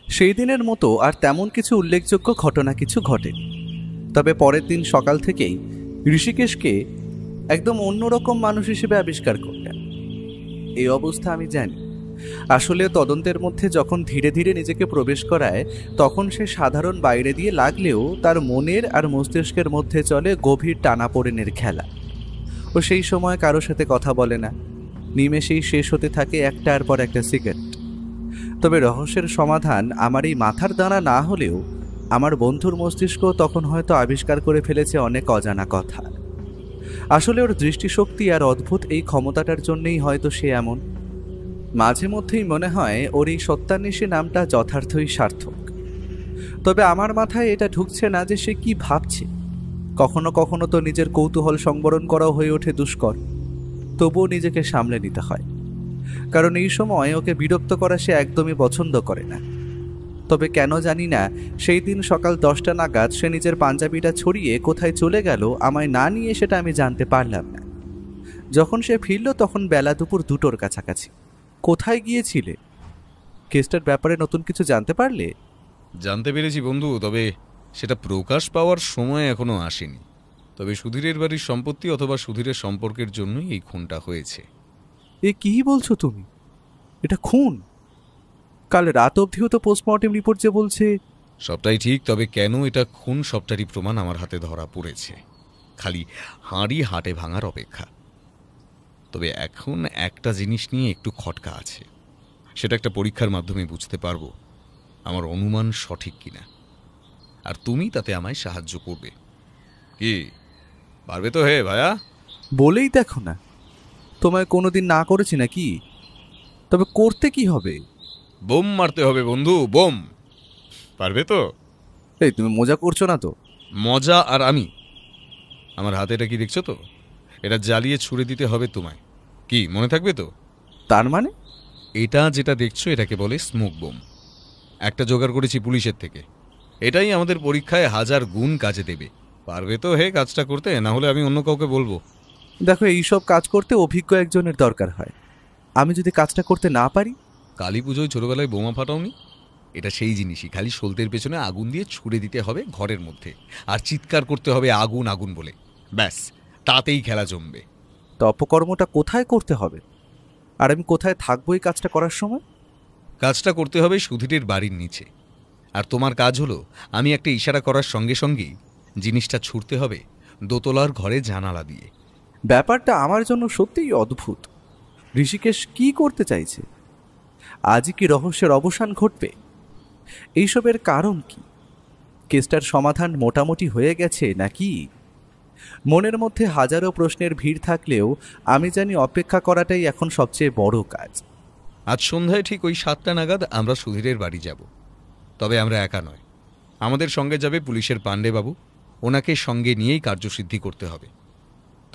S2: সেই দিনের মতো আর তেমন কিছু উল্লেখযোগ্য ঘটনা কিছু ঘটেনি। তবে পরের দিন সকাল থেকেই ঋষিকেশকে একদম অন্যরকম মানুষ হিসেবে আবিষ্কার করলেন। এই অবস্থা আমি জানি। আসলে তদন্তের মধ্যে যখন ধীরে ধীরে নিজেকে প্রবেশ করায় তখন সে সাধারণ বাইরে দিয়ে লাগলেও তার মনের আর মস্তিষ্কের মধ্যে চলে গভীর টানাপোড়েনের খেলা। ও সেই সময় কারো সাথে কথা বলে না, নিমেষেই শেষ হতে থাকে একটার পর একটা সিগারেট। তবে রহস্যের সমাধান আমার এই মাথার দানা না হলেও আমার বন্ধুর মস্তিষ্ক তখন হয়তো আবিষ্কার করে ফেলেছে অনেক অজানা কথা। আসলে ওর দৃষ্টিশক্তি আর অদ্ভুত এই ক্ষমতাটার জন্যই হয়তো সে এমন। মাঝে মধ্যেই মনে হয় ওর এই সত্যান্বেষী নামটা যথার্থই সার্থক। তবে আমার মাথায় এটা ঢুকছে না যে সে কি ভাবছে। কখনো কখনো তো নিজের কৌতূহল সংবরণ করাও হয়ে ওঠে দুষ্কর। তবুও নিজেকে সামলে নিতে হয়, কারণ এই সময় ওকে বিরক্ত করা সে একদমই পছন্দ করে না। তবে কেন জানি না সেই দিন সকাল 10টা নাগাদ সে নিজের পাঞ্জাবিটা ছড়িয়ে কোথায় চলে গেল আমায় না নিয়ে, সেটা আমি জানতে পারলাম না। যখন সে ফিরল তখন বেলা দুপুর 2টোর কাছাকাছি। কোথায় গিয়েছিলে? কেসটার ব্যাপারে নতুন কিছু জানতে পারলে?
S3: জানতে পেরেছি বন্ধু, তবে সেটা প্রকাশ পাওয়ার সময় এখনো আসেনি। তবে সুধীরের বাড়ির সম্পত্তি অথবা সুধীরের সম্পর্কের জন্যই এই খুনটা হয়েছে।
S2: এ কি বলছো তুমি? এটা খুন? কাল রাত অবধিও তো পোস্টমর্টেম রিপোর্ট যে বলছে।
S3: সবটাই ঠিক, তবে কেন এটা খুন সবটারই প্রমাণ আমার হাতে ধরা পড়েছে। খালি হাঁড়ি হাটে ভাঙার অপেক্ষা। তবে এখন একটা জিনিস নিয়ে একটু খটকা আছে, সেটা একটা পরীক্ষার মাধ্যমে বুঝতে পারবো আমার অনুমান সঠিক কিনা, আর তুমি তাতে আমায় সাহায্য করবে। কি পারবে তো হে ভাইয়া?
S2: বলেই দেখো না, তোমায় কোনোদিন না করেছি নাকি? তবে করতে কি হবে?
S3: বোম মারতে হবে বন্ধু, বোম। পারবে তো?
S2: এই তুমি মজা করছো না তো?
S3: মজা আর আমি? আমার হাতে এটা কি দেখছো তো? এটা জ্বালিয়ে ছুড়ে দিতে হবে তোমায়। কি মনে থাকবে তো?
S2: তার মানে?
S3: এটা যেটা দেখছো এটাকে বলে স্মোক বোম। একটা জোগাড় করেছি পুলিশের থেকে। এটাই আমাদের পরীক্ষায় 1000 গুণ কাজে দেবে। পারবে তো হে কাজটা করতে? না হলে আমি অন্য কাউকে বলবো।
S2: দেখো, এইসব কাজ করতে অভিজ্ঞ একজনের দরকার হয়। আমি যদি কাজটা করতে না পারি?
S3: কালী পুজোয় ছোটবেলায় বোমা ফাটাওনি? এটা সেই জিনিসই, খালি সলতের পেছনে আগুন দিয়ে ছুড়ে দিতে হবে ঘরের মধ্যে, আর চিৎকার করতে হবে আগুন আগুন বলে। ব্যাস, তাতেই খেলা জমবে।
S2: তো অপকর্মটা কোথায় করতে হবে? আর আমি কোথায় থাকবো এই কাজটা করার সময়?
S3: কাজটা করতে হবে সুধীরের বাড়ির নিচে। আর তোমার কাজ হলো আমি একটা ইশারা করার সঙ্গে সঙ্গেই জিনিসটা ছুটতে হবে দোতলার ঘরে জানালা দিয়ে।
S2: ব্যাপারটা আমার জন্য সত্যিই অদ্ভুত। ঋষিকেশ কি করতে চাইছে? আজই কি রহস্যের অবসান ঘটবে? এইসবের কারণ কি? কেসটার সমাধান মোটামুটি হয়ে গেছে নাকি? মনের মধ্যে হাজারো প্রশ্নের ভিড় থাকলেও আমি জানি অপেক্ষা করাটাই এখন সবচেয়ে বড় কাজ।
S3: আজ সন্ধ্যায় ঠিক ওই 7টা নাগাদ আমরা সুধীরের বাড়ি যাব। তবে আমরা একা নয়, আমাদের সঙ্গে যাবে পুলিশের পাণ্ডেবাবু, ওনাকে সঙ্গে নিয়েই কার্যসিদ্ধি করতে হবে।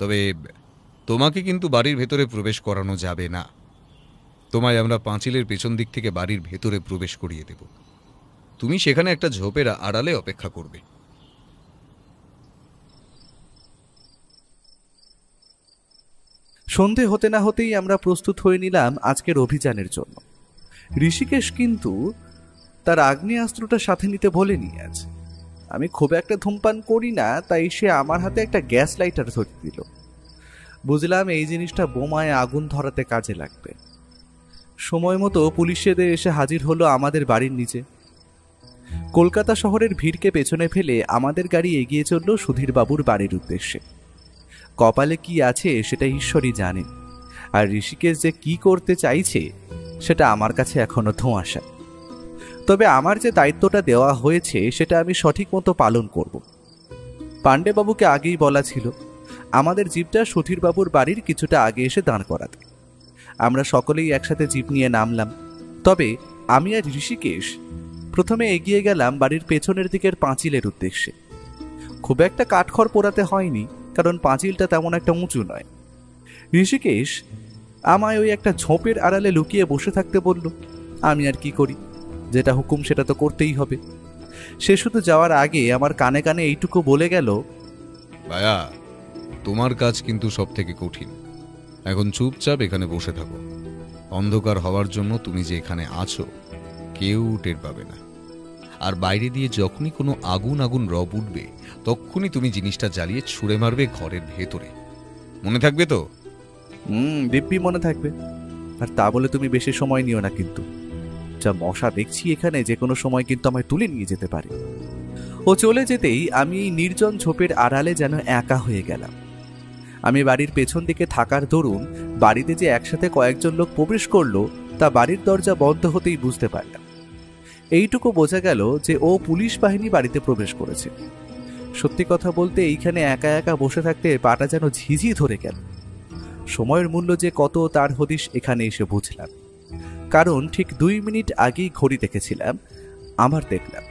S3: তবে তোমাকে কিন্তু বাড়ির ভেতরে প্রবেশ করানো যাবে না। তোমায় আমরা পাঁচিলের পেছন দিক থেকে বাড়ির ভেতরে প্রবেশ করিয়ে দেব। তুমি সেখানে একটা ঝোপের আড়ালে অপেক্ষা করবে।
S2: সন্ধে হতে না হতেই আমরা প্রস্তুত হয়ে নিলাম আজকের অভিযানের জন্য। ঋষিকেশ কিন্তু তার আগ্নেয়াস্ত্রটা সাথে নিতে বলেনি আজ। আমি খুব একটা ধূমপান করি না, তাই সে আমার হাতে একটা গ্যাস লাইটার ধরে দিল। বুঝলাম এই জিনিসটা বোমায় আগুন ধরাতে কাজে লাগবে। সময় মতো পুলিশেদের এসে হাজির হলো আমাদের বাড়ির নিচে। কলকাতা শহরের ভিড়কে পেছনে ফেলে আমাদের গাড়ি এগিয়ে চলল সুধীরবাবুর বাড়ির উদ্দেশ্যে। কপালে কি আছে সেটা ঈশ্বরই জানে, আর ঋষিকেশ যে কি করতে চাইছে সেটা আমার কাছে এখনো ধোঁয়াশা। তবে আমার যে দায়িত্বটা দেওয়া হয়েছে সেটা আমি সঠিক মতো পালন করব। পাণ্ডেবাবুকে আগেই বলা ছিল আমাদের জিপটা সুধীরবাবুর বাড়ির কিছুটা আগে এসে দাঁড় করাতে। আমরা সকলেই একসাথে জিপ নিয়ে নামলাম। তবে আমি আর ঋষিকেশ প্রথমে এগিয়ে গেলাম বাড়ির পেছনের দিকের পাঁচিলের উদ্দেশ্যে। খুব একটা কাঠখড় পোড়াতে হয়নি, কারণ পাঁচিলটা তেমন একটা উঁচু নয়। ঋষিকেশ আমায় ওই একটা ঝোপের আড়ালে লুকিয়ে বসে থাকতে বলল। আমি আর কি করি, যেটা হুকুম সেটা তো করতেই হবে। সে শুধু যাওয়ার আগে আমার কানে কানে এইটুকু বলে গেল,
S3: ভাইয়া, তোমার কাজ কিন্তু সব থেকে কঠিন। এখন চুপচাপ এখানে বসে থাকো। অন্ধকার হওয়ার জন্য তুমি যে এখানে আছো কেউ টের পাবে না। আর বাইরে দিয়ে যখনই কোনো আগুন রব উঠবে তখনই তুমি জিনিসটা জ্বালিয়ে ছুঁড়ে মারবে ঘরের ভেতরে। মনে থাকবে তো?
S2: দিব্যি মনে থাকবে। আর তা বলে তুমি বেশি সময় নিও না, কিন্তু যা মশা দেখছি এখানে যে কোনো সময় কিন্তু আমায় তুলে নিয়ে যেতে পারে। ও চলে যেতেই আমি এই নির্জন ঝোপের আড়ালে যেন একা হয়ে গেলাম। আমি বাড়ির পেছন দিকে থাকার দরুন বাড়িতে যে একসাথে কয়েকজন লোক প্রবেশ করলো তা বাড়ির দরজা বন্ধ হতেই বুঝতে পারলাম। এইটুকু বোঝা গেল যে ও পুলিশ বাহিনী বাড়িতে প্রবেশ করেছে। সত্যি কথা বলতে এইখানে একা একা বসে থাকতে পাটা যেন ঝিঝি ধরে গেল। সময়ের মূল্য যে কত তার হদিশ এখানে এসে বুঝলাম। কারণ ঠিক 2 মিনিট আগেই ঘড়ি দেখেছিলাম, আমার দেখলাম।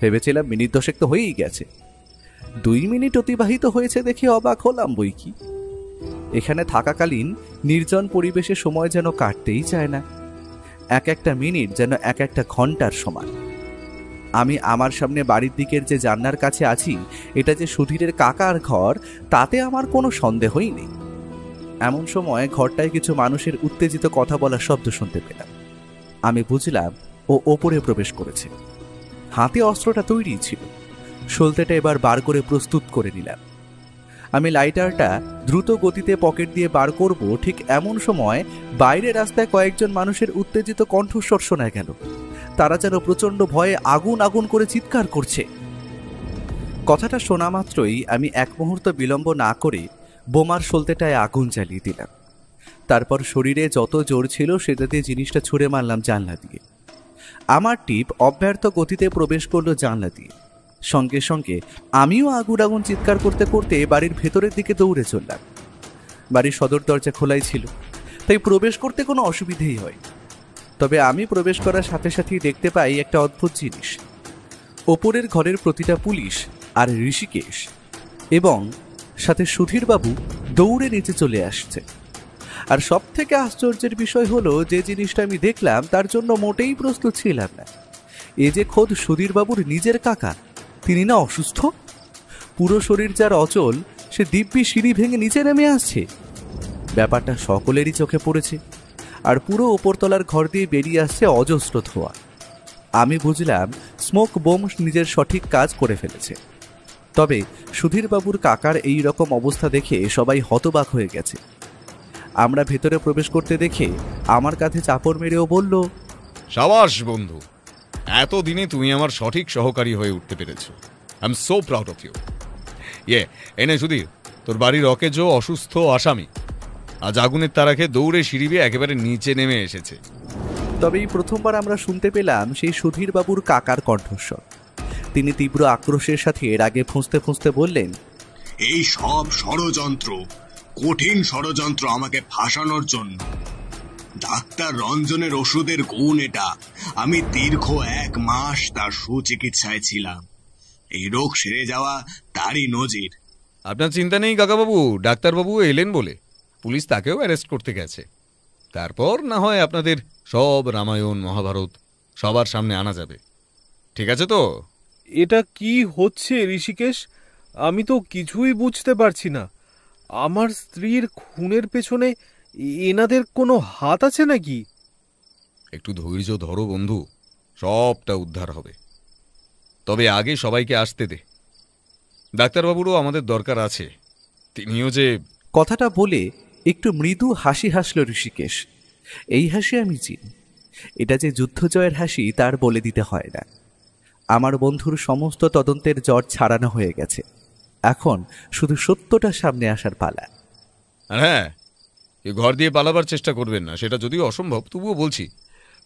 S2: ভেবেছিলাম মিনিট 10 তো হয়েই গেছে। 2 মিনিট অতিবাহিত হয়েছে দেখে অবাক হলাম বই কি। এখানে থাকাকালীন নির্জন পরিবেশে সময় যেন কাটতেই চায় না। এক একটা মিনিট যেন এক একটা ঘন্টার সমান। আমি আমার সামনে বাড়ির দিকের যে জানলার কাছে আছি, এটা যে সুধীরের কাকার ঘর তাতে আমার কোনো সন্দেহই নেই। এমন সময় ঘরটায় কিছু মানুষের উত্তেজিত কথা বলার শব্দ শুনতে পেলাম। আমি বুঝলাম ও ওপরে প্রবেশ করেছে। হাতে অস্ত্রটা তৈরি ছিল। সলতেটা এবার বার করে প্রস্তুত করে নিলাম। আমি লাইটারটা দ্রুত গতিতে পকেট দিয়ে বার করব, ঠিক এমন সময় বাইরে রাস্তায় কয়েকজন মানুষের উত্তেজিত কণ্ঠস্বর শোনা গেল। তারা যেন প্রচণ্ড ভয়ে আগুন করে চিৎকার করছে। কথাটা শোনা মাত্রই আমি এক মুহূর্ত বিলম্ব না করে বোমার সলতেটায় আগুন জ্বালিয়ে দিলাম। তারপর শরীরে যত জোর ছিল সেটা দিয়ে জিনিসটা ছুঁড়ে মারলাম জানলা দিয়ে। আমার টিপ অব্যর্থ গতিতে প্রবেশ করলো জানলা দিয়ে। সঙ্গে সঙ্গে আমিও আগুন চিৎকার করতে করতে বাড়ির ভেতরের দিকে দৌড়ে চললাম। বাড়ির সদর দরজা খোলাই ছিল, তাই প্রবেশ করতে কোনো অসুবিধেই হয়। তবে আমি প্রবেশ করার সাথে সাথেই দেখতে পাই একটা অদ্ভুত জিনিস। ওপরের ঘরের প্রতিটা পুলিশ আর ঋষিকেশ এবং সাথে সুধীরবাবু দৌড়ে নিচে চলে আসছে। আর সব থেকে আশ্চর্যের বিষয় হলো, যে জিনিসটা আমি দেখলাম তার জন্য মোটেই প্রস্তুত ছিলাম না। এ যে খোদ সুধীরবাবুর নিজের কাকা, তিনি না অসুস্থ। পুরো শরীর যার অচল, সে দিব্যি সিঁড়ি ভেঙে নিচে নেমে আসছে। ব্যাপারটা সকলেরই চোখে পড়েছে। আর পুরো উপরতলার ঘর দিয়ে বেরিয়ে আসছে অজস্র ধোঁয়া। আমি বুঝলাম স্মোক বোম নিজের সঠিক কাজ করে ফেলেছে। তবে সুধীরবাবুর কাকার এই রকম অবস্থা দেখে সবাই হতবাক হয়ে গেছে। আমরা ভেতরে প্রবেশ করতে দেখে আমার কাঁধে চাপড় মেরেও বলল,
S3: সাবাস বন্ধু, এতদিনে তুমি আমার সঠিক সহকারী হয়ে উঠতে পেরেছো। I am so proud of you. এনে সুধীর, তোর বাড়ির অকেজো অসুস্থ আসামি আজ আগুনের তারাকে দৌড়ে সিঁড়ি বেয়ে একেবারে নিচে নেমে এসেছে।
S2: তবে এই প্রথমবার আমরা শুনতে পেলাম সেই সুধীরবাবুর কাকার কণ্ঠস্বর। তিনি তীব্র আক্রোশের সাথে এর আগে ফুঁসতে বললেন,
S5: এই সব ষড়যন্ত্র, কঠিন ষড়যন্ত্র আমাকে ফাঁসানোর জন্য। ডাক্তার রঞ্জনের ওষুধের গুণ এটা। আমি দীর্ঘ 1 মাস তার সুচিকিৎসায় ছিলাম। এই রোগ সেরে যাওয়া তারই নজির।
S3: আপনার চিন্তা নেই কাকাবাবু, ডাক্তারবাবু এলেন বলে পুলিশ তাকেও অ্যারেস্ট করতে গেছে। তারপর না হয় আপনাদের সব রামায়ণ মহাভারত সবার সামনে আনা যাবে। ঠিক আছে তো?
S4: এটা কি হচ্ছে ঋষিকেশ? আমি তো কিছুই বুঝতে পারছি না। আমার স্ত্রীর খুনের পেছনে এনাদের কোনো হাত আছে নাকি?
S3: একটু ধৈর্য ধরো বন্ধু, সবটা উদ্ধার হবে। তবে আগে সবাইকে আসতে দে। ডাক্তারবাবুরও আমাদের দরকার আছে। তিনিও যে...
S2: কথাটা বলে একটু মৃদু হাসি হাসল ঋষিকেশ। এই হাসি আমি চিনি। এটা যে যুদ্ধজয়ের হাসি তার বলে দিতে হয় না। আমার বন্ধুর সমস্ত তদন্তের জট ছাড়ানো হয়ে গেছে। এখন শুধু সত্যটা সামনে আসার পালা।
S3: আর হ্যাঁ, এ ঘর দিয়ে পালাবার চেষ্টা করবেন না, সেটা যদিও অসম্ভব, তবুও বলছি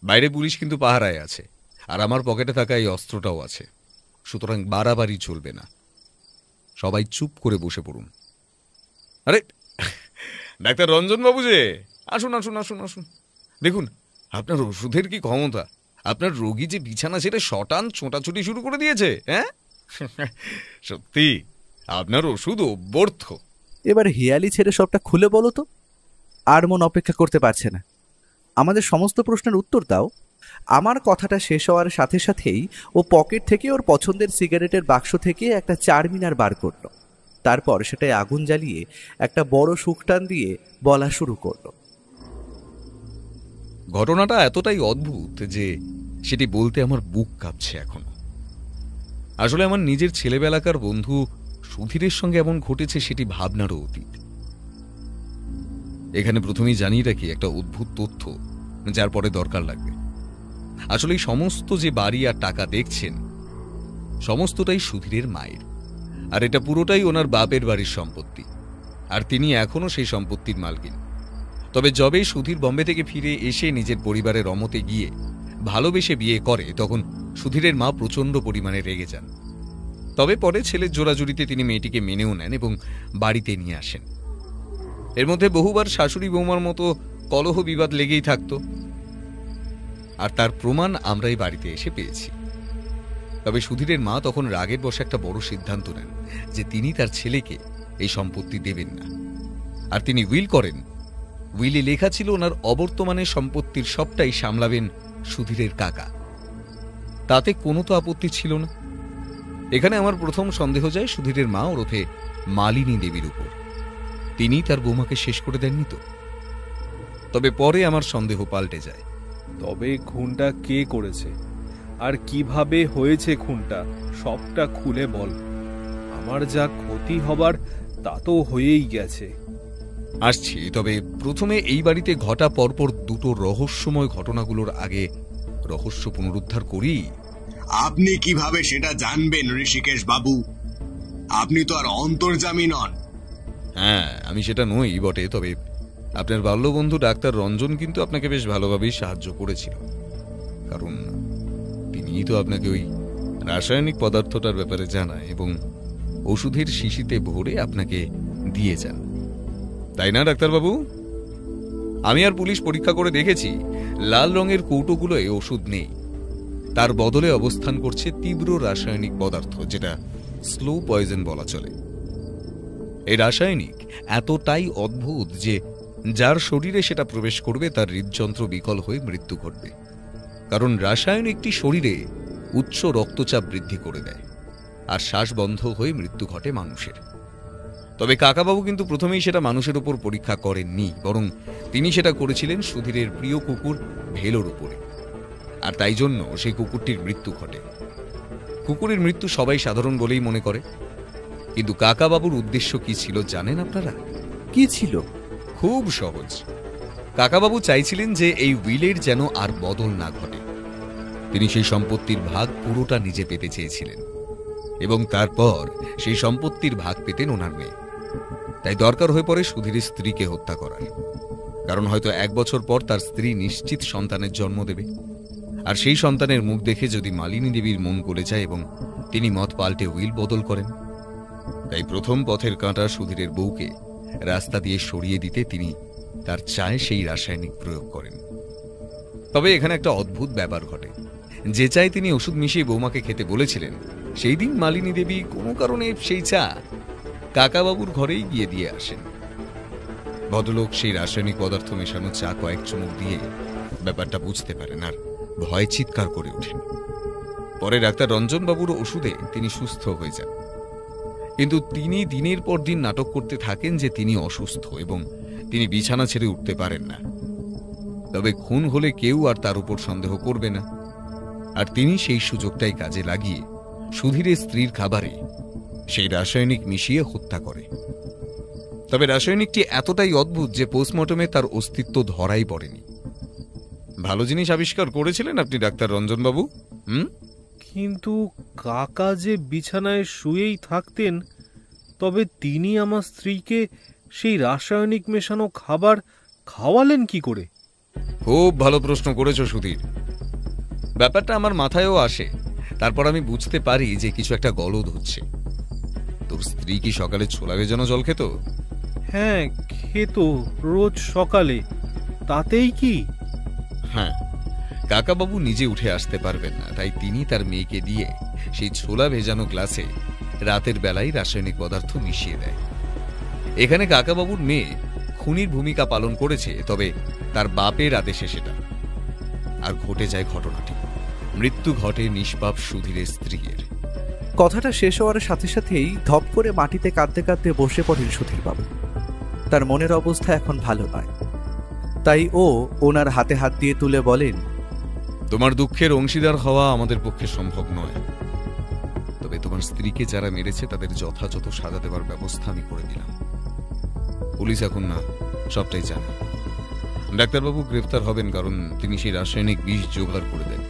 S3: বাইরে পুলিশ কিন্তু পাহারায় আছে, আর আমার পকেটে থাকা এই অস্ত্রটাও আছে। সুতরাং বাড়াবাড়ি চলবে না। সবাই চুপ করে বসে পড়ুন। আরে ডাক্তার রঞ্জন বাবু যে, আসুন আসুন আসুন আসুন। দেখুন আপনার ওষুধের কি ক্ষমতা। আপনার রোগী যে বিছানা ছেড়ে শটান ছোটাছুটি শুরু করে দিয়েছে। হ্যাঁ, সত্যি আপনার ওষুধ অব্যর্থ।
S2: এবার হিয়ালি ছেড়ে সবটা খুলে বলো তো। আর মন অপেক্ষা করতে পারছে না। আমাদের সমস্ত প্রশ্নের উত্তর দাও। আমার কথাটা শেষ হওয়ার সাথে সাথেই ও পকেট থেকে ওর পছন্দের সিগারেটের বাক্স থেকে একটা চারমিনার বার করলো। তারপর সেটায় আগুন জ্বালিয়ে একটা বড় শুকটান দিয়ে বলা শুরু করলো।
S3: ঘটনাটা এতটাই অদ্ভুত যে সেটি বলতে আমার বুক কাঁপছে এখনো। আসলে আমার নিজের ছেলেবেলাকার বন্ধু সুধীরের সঙ্গে এমন ঘটেছে সেটি ভাবনারও অতীত। এখানে প্রথমেই জানিয়ে রাখি একটা অদ্ভুত তথ্য, যার পরে দরকার লাগবে। আসলে এই সমস্ত যে বাড়ি আর টাকা দেখছেন, সমস্তটাই সুধীরের মায়ের, আর এটা পুরোটাই ওনার বাপের বাড়ির সম্পত্তি, আর তিনি এখনো সেই সম্পত্তির মালকিন। তবে যবে সুধীর বম্বে থেকে ফিরে এসে নিজের পরিবারের রমতে গিয়ে ভালোবেসে বিয়ে করে, তখন সুধীরের মা প্রচণ্ড পরিমাণে রেগে যান। তবে পরে ছেলের জোড়াজুড়িতে তিনি মেয়েটিকে মেনেও নেন এবং বাড়িতে নিয়ে আসেন। এর মধ্যে বহুবার শাশুড়ি বৌমার মতো কলহ বিবাদ লেগেই থাকত, আর তার প্রমাণ আমরা এই বাড়িতে এসে পেয়েছি। তবে সুধীরের মা তখন রাগের বশে একটা বড় সিদ্ধান্ত নেন যে তিনি তার ছেলেকে এই সম্পত্তি দেবেন না, আর তিনি উইল করেন। উইলে লেখা ছিল ওনার অবর্তমানে সম্পত্তির সবটাই সামলাবেন সুধীরের কাকা। তাতে কোনো তো আপত্তি ছিল না। এখানে আমার প্রথম সন্দেহ যায় সুধীরের মা ওরফে মালিনী দেবীর উপর। তিনি তার বৌমাকে শেষ করে দেননি তো? তবে পরে আমার সন্দেহ পাল্টে যায়।
S4: তবে খুনটা কে করেছে আর কিভাবে হয়েছে খুনটা সবটা খুলে বল। আমার যা ক্ষতি হবার তা তো হয়েই গেছে।
S3: আসছি, তবে প্রথমে এই বাড়িতে ঘটা পরপর দুটো রহস্যময় ঘটনাগুলোর আগে রহস্য পুনরুদ্ধার করি।
S5: আপনি কিভাবে সেটা জানবেন ঋষিকেশ বাবু? আপনি তো আর অন্তর্যামী নন।
S3: হ্যাঁ, আমি সেটা নই বটে, তবে আপনার বাল্যবন্ধু ডাক্তার রঞ্জন কিন্তু আপনাকে বেশ ভালোভাবেই সাহায্য করেছিল, কারণ তিনিই তো আপনাকে ওই রাসায়নিক পদার্থটার ব্যাপারে জানায় এবং ওষুধের শিশিতে ভরে আপনাকে দিয়ে যান, তাই না ডাক্তারবাবু? আমি আর পুলিশ পরীক্ষা করে দেখেছি, লাল রঙের কৌটোগুলোয় ওষুধ নেই। তার বদলে অবস্থান করছে তীব্র রাসায়নিক পদার্থ, যেটা স্লো পয়জন বলা চলে। এই রাসায়নিক এতটাই অদ্ভুত যে যার শরীরে সেটা প্রবেশ করবে তার হৃদযন্ত্র বিকল হয়ে মৃত্যু ঘটবে, কারণ রাসায়নিকটি শরীরে উচ্চ রক্তচাপ বৃদ্ধি করে দেয় আর শ্বাস বন্ধ হয়ে মৃত্যু ঘটে মানুষের। তবে কাকাবাবু কিন্তু প্রথমেই সেটা মানুষের উপর পরীক্ষা করেননি, বরং তিনি সেটা করেছিলেন সুধীরের প্রিয় কুকুর ভেলোর উপরে, আর তাই জন্য সেই কুকুরটির মৃত্যু ঘটে। কুকুরের মৃত্যু সবাই সাধারণ বলেই মনে করে, কিন্তু কাকাবাবুর উদ্দেশ্য কি ছিল জানেন আপনারা?
S2: কি ছিল?
S3: খুব সহজ। কাকাবাবু চাইছিলেন যে এই উইলের যেন আর বদল না ঘটে। তিনি সেই সম্পত্তির ভাগ পুরোটা নিজে পেতে চেয়েছিলেন, এবং তারপর সেই সম্পত্তির ভাগ পেতেন ওনার মেয়ে। তাই দরকার হয়ে পড়ে সুধীরের স্ত্রীকে হত্যা করার, কারণ হয়তো 1 বছর পর তার স্ত্রী নিশ্চিত সন্তানের জন্ম দেবে, আর সেই সন্তানের মুখ দেখে যদি মালিনী দেবীর মন গলে যায় এবং তিনি মত পাল্টে উইল বদল করেন। তাই প্রথম পথের কাঁটা সুধীরের বউকে রাস্তা দিয়ে সরিয়ে দিতে তিনি তার চায়ে সেই রাসায়নিক প্রয়োগ করেন। তবে এখানে একটা অদ্ভুত ব্যাপার ঘটে। যে চায় তিনি ওষুধ মিশিয়ে বৌমাকে খেতে বলেছিলেন, সেই দিন মালিনী দেবী কোনো কারণে সেই চা কাকাবাবুর ঘরেই গিয়ে দিয়ে আসেন। ভদ্রলোক সেই রাসায়নিক পদার্থ মেশানো চা কয়েক চুমুক দিয়ে ব্যাপারটা বুঝতে পারেন আর ভয় চিৎকার করে ওঠেন। পরে ডাক্তার রঞ্জনবাবুর ওষুধে তিনি সুস্থ হয়ে যান। কিন্তু তিনি দিনের পর দিন নাটক করতে থাকেন যে তিনি অসুস্থ এবং তিনি বিছানা ছেড়ে উঠতে পারেন না। তবে খুন হলে কেউ আর তার উপর সন্দেহ করবে না, আর তিনি সেই সুযোগটাই কাজে লাগিয়ে সুধীরের স্ত্রীর খাবারে সেই রাসায়নিক মিশিয়ে হত্যা করে। তবে রাসায়নিকটি এতটাই অদ্ভুত যে পোস্টমর্টমে তার অস্তিত্ব ধরাই পড়েনি। ভালো জিনিস আবিষ্কার করেছিলেন আপনি ডাক্তার রঞ্জনবাবু।
S4: কিন্তু কাকা যে বিছানায় শুয়েই থাকতেন, তবে তিনি আমার স্ত্রীকে সেই রাসায়নিক মেশানো খাবার খাওয়ালেন কি করে?
S3: খুব ভালো প্রশ্ন করেছ সুধীর। ব্যাপারটা আমার মাথায়ও আসে। তারপর আমি বুঝতে পারি যে কিছু একটা গলদ হচ্ছে। তোর স্ত্রী কি সকালে ছোলা ভেজানো জল খেত?
S4: হ্যাঁ, খেত রোজ সকালে। তাতেই কি?
S3: হ্যাঁ, কাকাবাবু নিজে উঠে আসতে পারবেন না, তাই তিনি তার মেয়েকে দিয়ে সেই ছোলা ভেজানো গ্লাসে রাতের বেলায় রাসায়নিক পদার্থ মিশিয়ে দেয়। এখানে কাকাবাবুর মেয়ে খুনির ভূমিকা পালন করেছে, তবে তার বাপের আদেশে সেটা। আর ঘটে যায় ঘটনাটি। মৃত্যু ঘটে নিষ্পাপ সুধীরের স্ত্রীর।
S2: কথাটা শেষ হওয়ার সাথে সাথেই ধপ করে মাটিতে কাঁদতে কাঁদতে বসে পড়েন সুধীরবাবু। তার মনের অবস্থা এখন ভালো নয়, তাই ও ওনার হাতে হাত দিয়ে তুলে বলেন,
S3: তোমার দুঃখের অংশীদার হওয়া আমাদের পক্ষে সম্ভব নয়, তবে তোমার স্ত্রীকে যারা মেরেছে তাদের যথাযথ সাজা দেওয়ার ব্যবস্থা আমি করে দিলাম। পুলিশ এখন না সবটাই জানে। ডাক্তারবাবু গ্রেফতার হবেন, কারণ তিনি সেই রাসায়নিক বিষ জোগাড় করে দেন।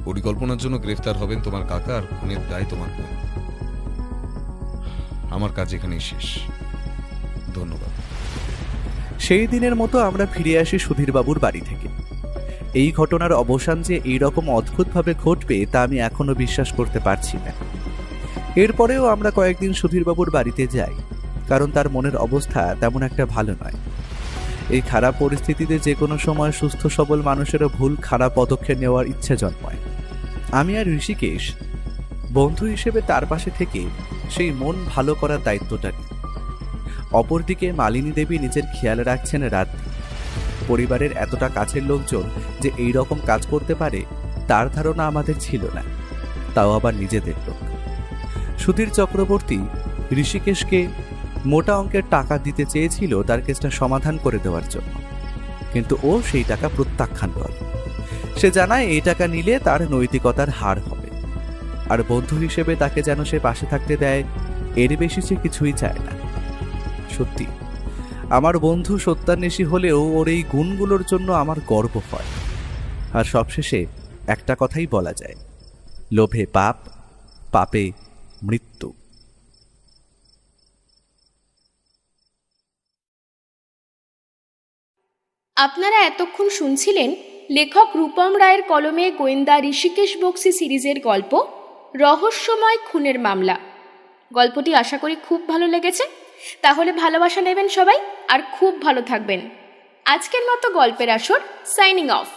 S3: পরিকল্পনার জন্য গ্রেফতার হবেন তোমার কাকা, আর খুনের দায় তোমার বোন। আমার কাজ এখানেই শেষ। ধন্যবাদ।
S2: সেই দিনের মতো আমরা ফিরে আসি সুধীরবাবুর বাড়ি থেকে। এই ঘটনার অবসান যে এইরকম অদ্ভুতভাবে ঘটবে তা আমি এখনো বিশ্বাস করতে পারছি না। এরপরেও আমরা কয়েকদিন সুধীরবাবুর বাড়িতে যাই, কারণ তার মনের অবস্থা তেমন একটা ভালো নয়। এই খারাপ পরিস্থিতিতে যে কোনো সময় সুস্থ সবল মানুষেরও ভুল খারাপ পদক্ষেপ নেওয়ার ইচ্ছে জন্মায়। আমি আর ঋষিকেশ বন্ধু হিসেবে তার পাশে থেকে সেই মন ভালো করার দায়িত্বটা নিই। অপরদিকে মালিনী দেবী নিজের খেয়াল রাখছেন রাত। পরিবারের এতটা কাছের লোকজন যে এই রকম কাজ করতে পারে তার ধারণা আমাদের ছিল না, তাও আবার নিজেদের লোক। সুধীর চক্রবর্তী ঋষিকেশকে মোটা অঙ্কের টাকা দিতে চেয়েছিল তার কেসটা সমাধান করে দেওয়ার জন্য, কিন্তু ও সেই টাকা প্রত্যাখ্যান করে। সে জানায় এই টাকা নিলে তার নৈতিকতার হার হবে, আর বন্ধু হিসেবে তাকে যেন সে পাশে থাকতে দেয়, এর বেশি সে কিছুই চায় না। সত্যি আমার বন্ধু সত্যান্বেষী হলেও ওর এই গুণগুলোর জন্য আমার গর্ব হয়। আর সবশেষে একটা কথাই বলা যায়, লোভে পাপ, পাপে মৃত্যু।
S1: আপনারা এতক্ষণ শুনছিলেন লেখক রূপম রায়ের কলমে গোয়েন্দা ঋষিকেশ বক্সী সিরিজের গল্প রহস্যময় খুনের মামলা। গল্পটি আশা করি খুব ভালো লেগেছে। তাহলে ভালোবাসা নেবেন সবাই, আর খুব ভালো থাকবেন। আজকের মতো গল্পের আসর সাইনিং অফ।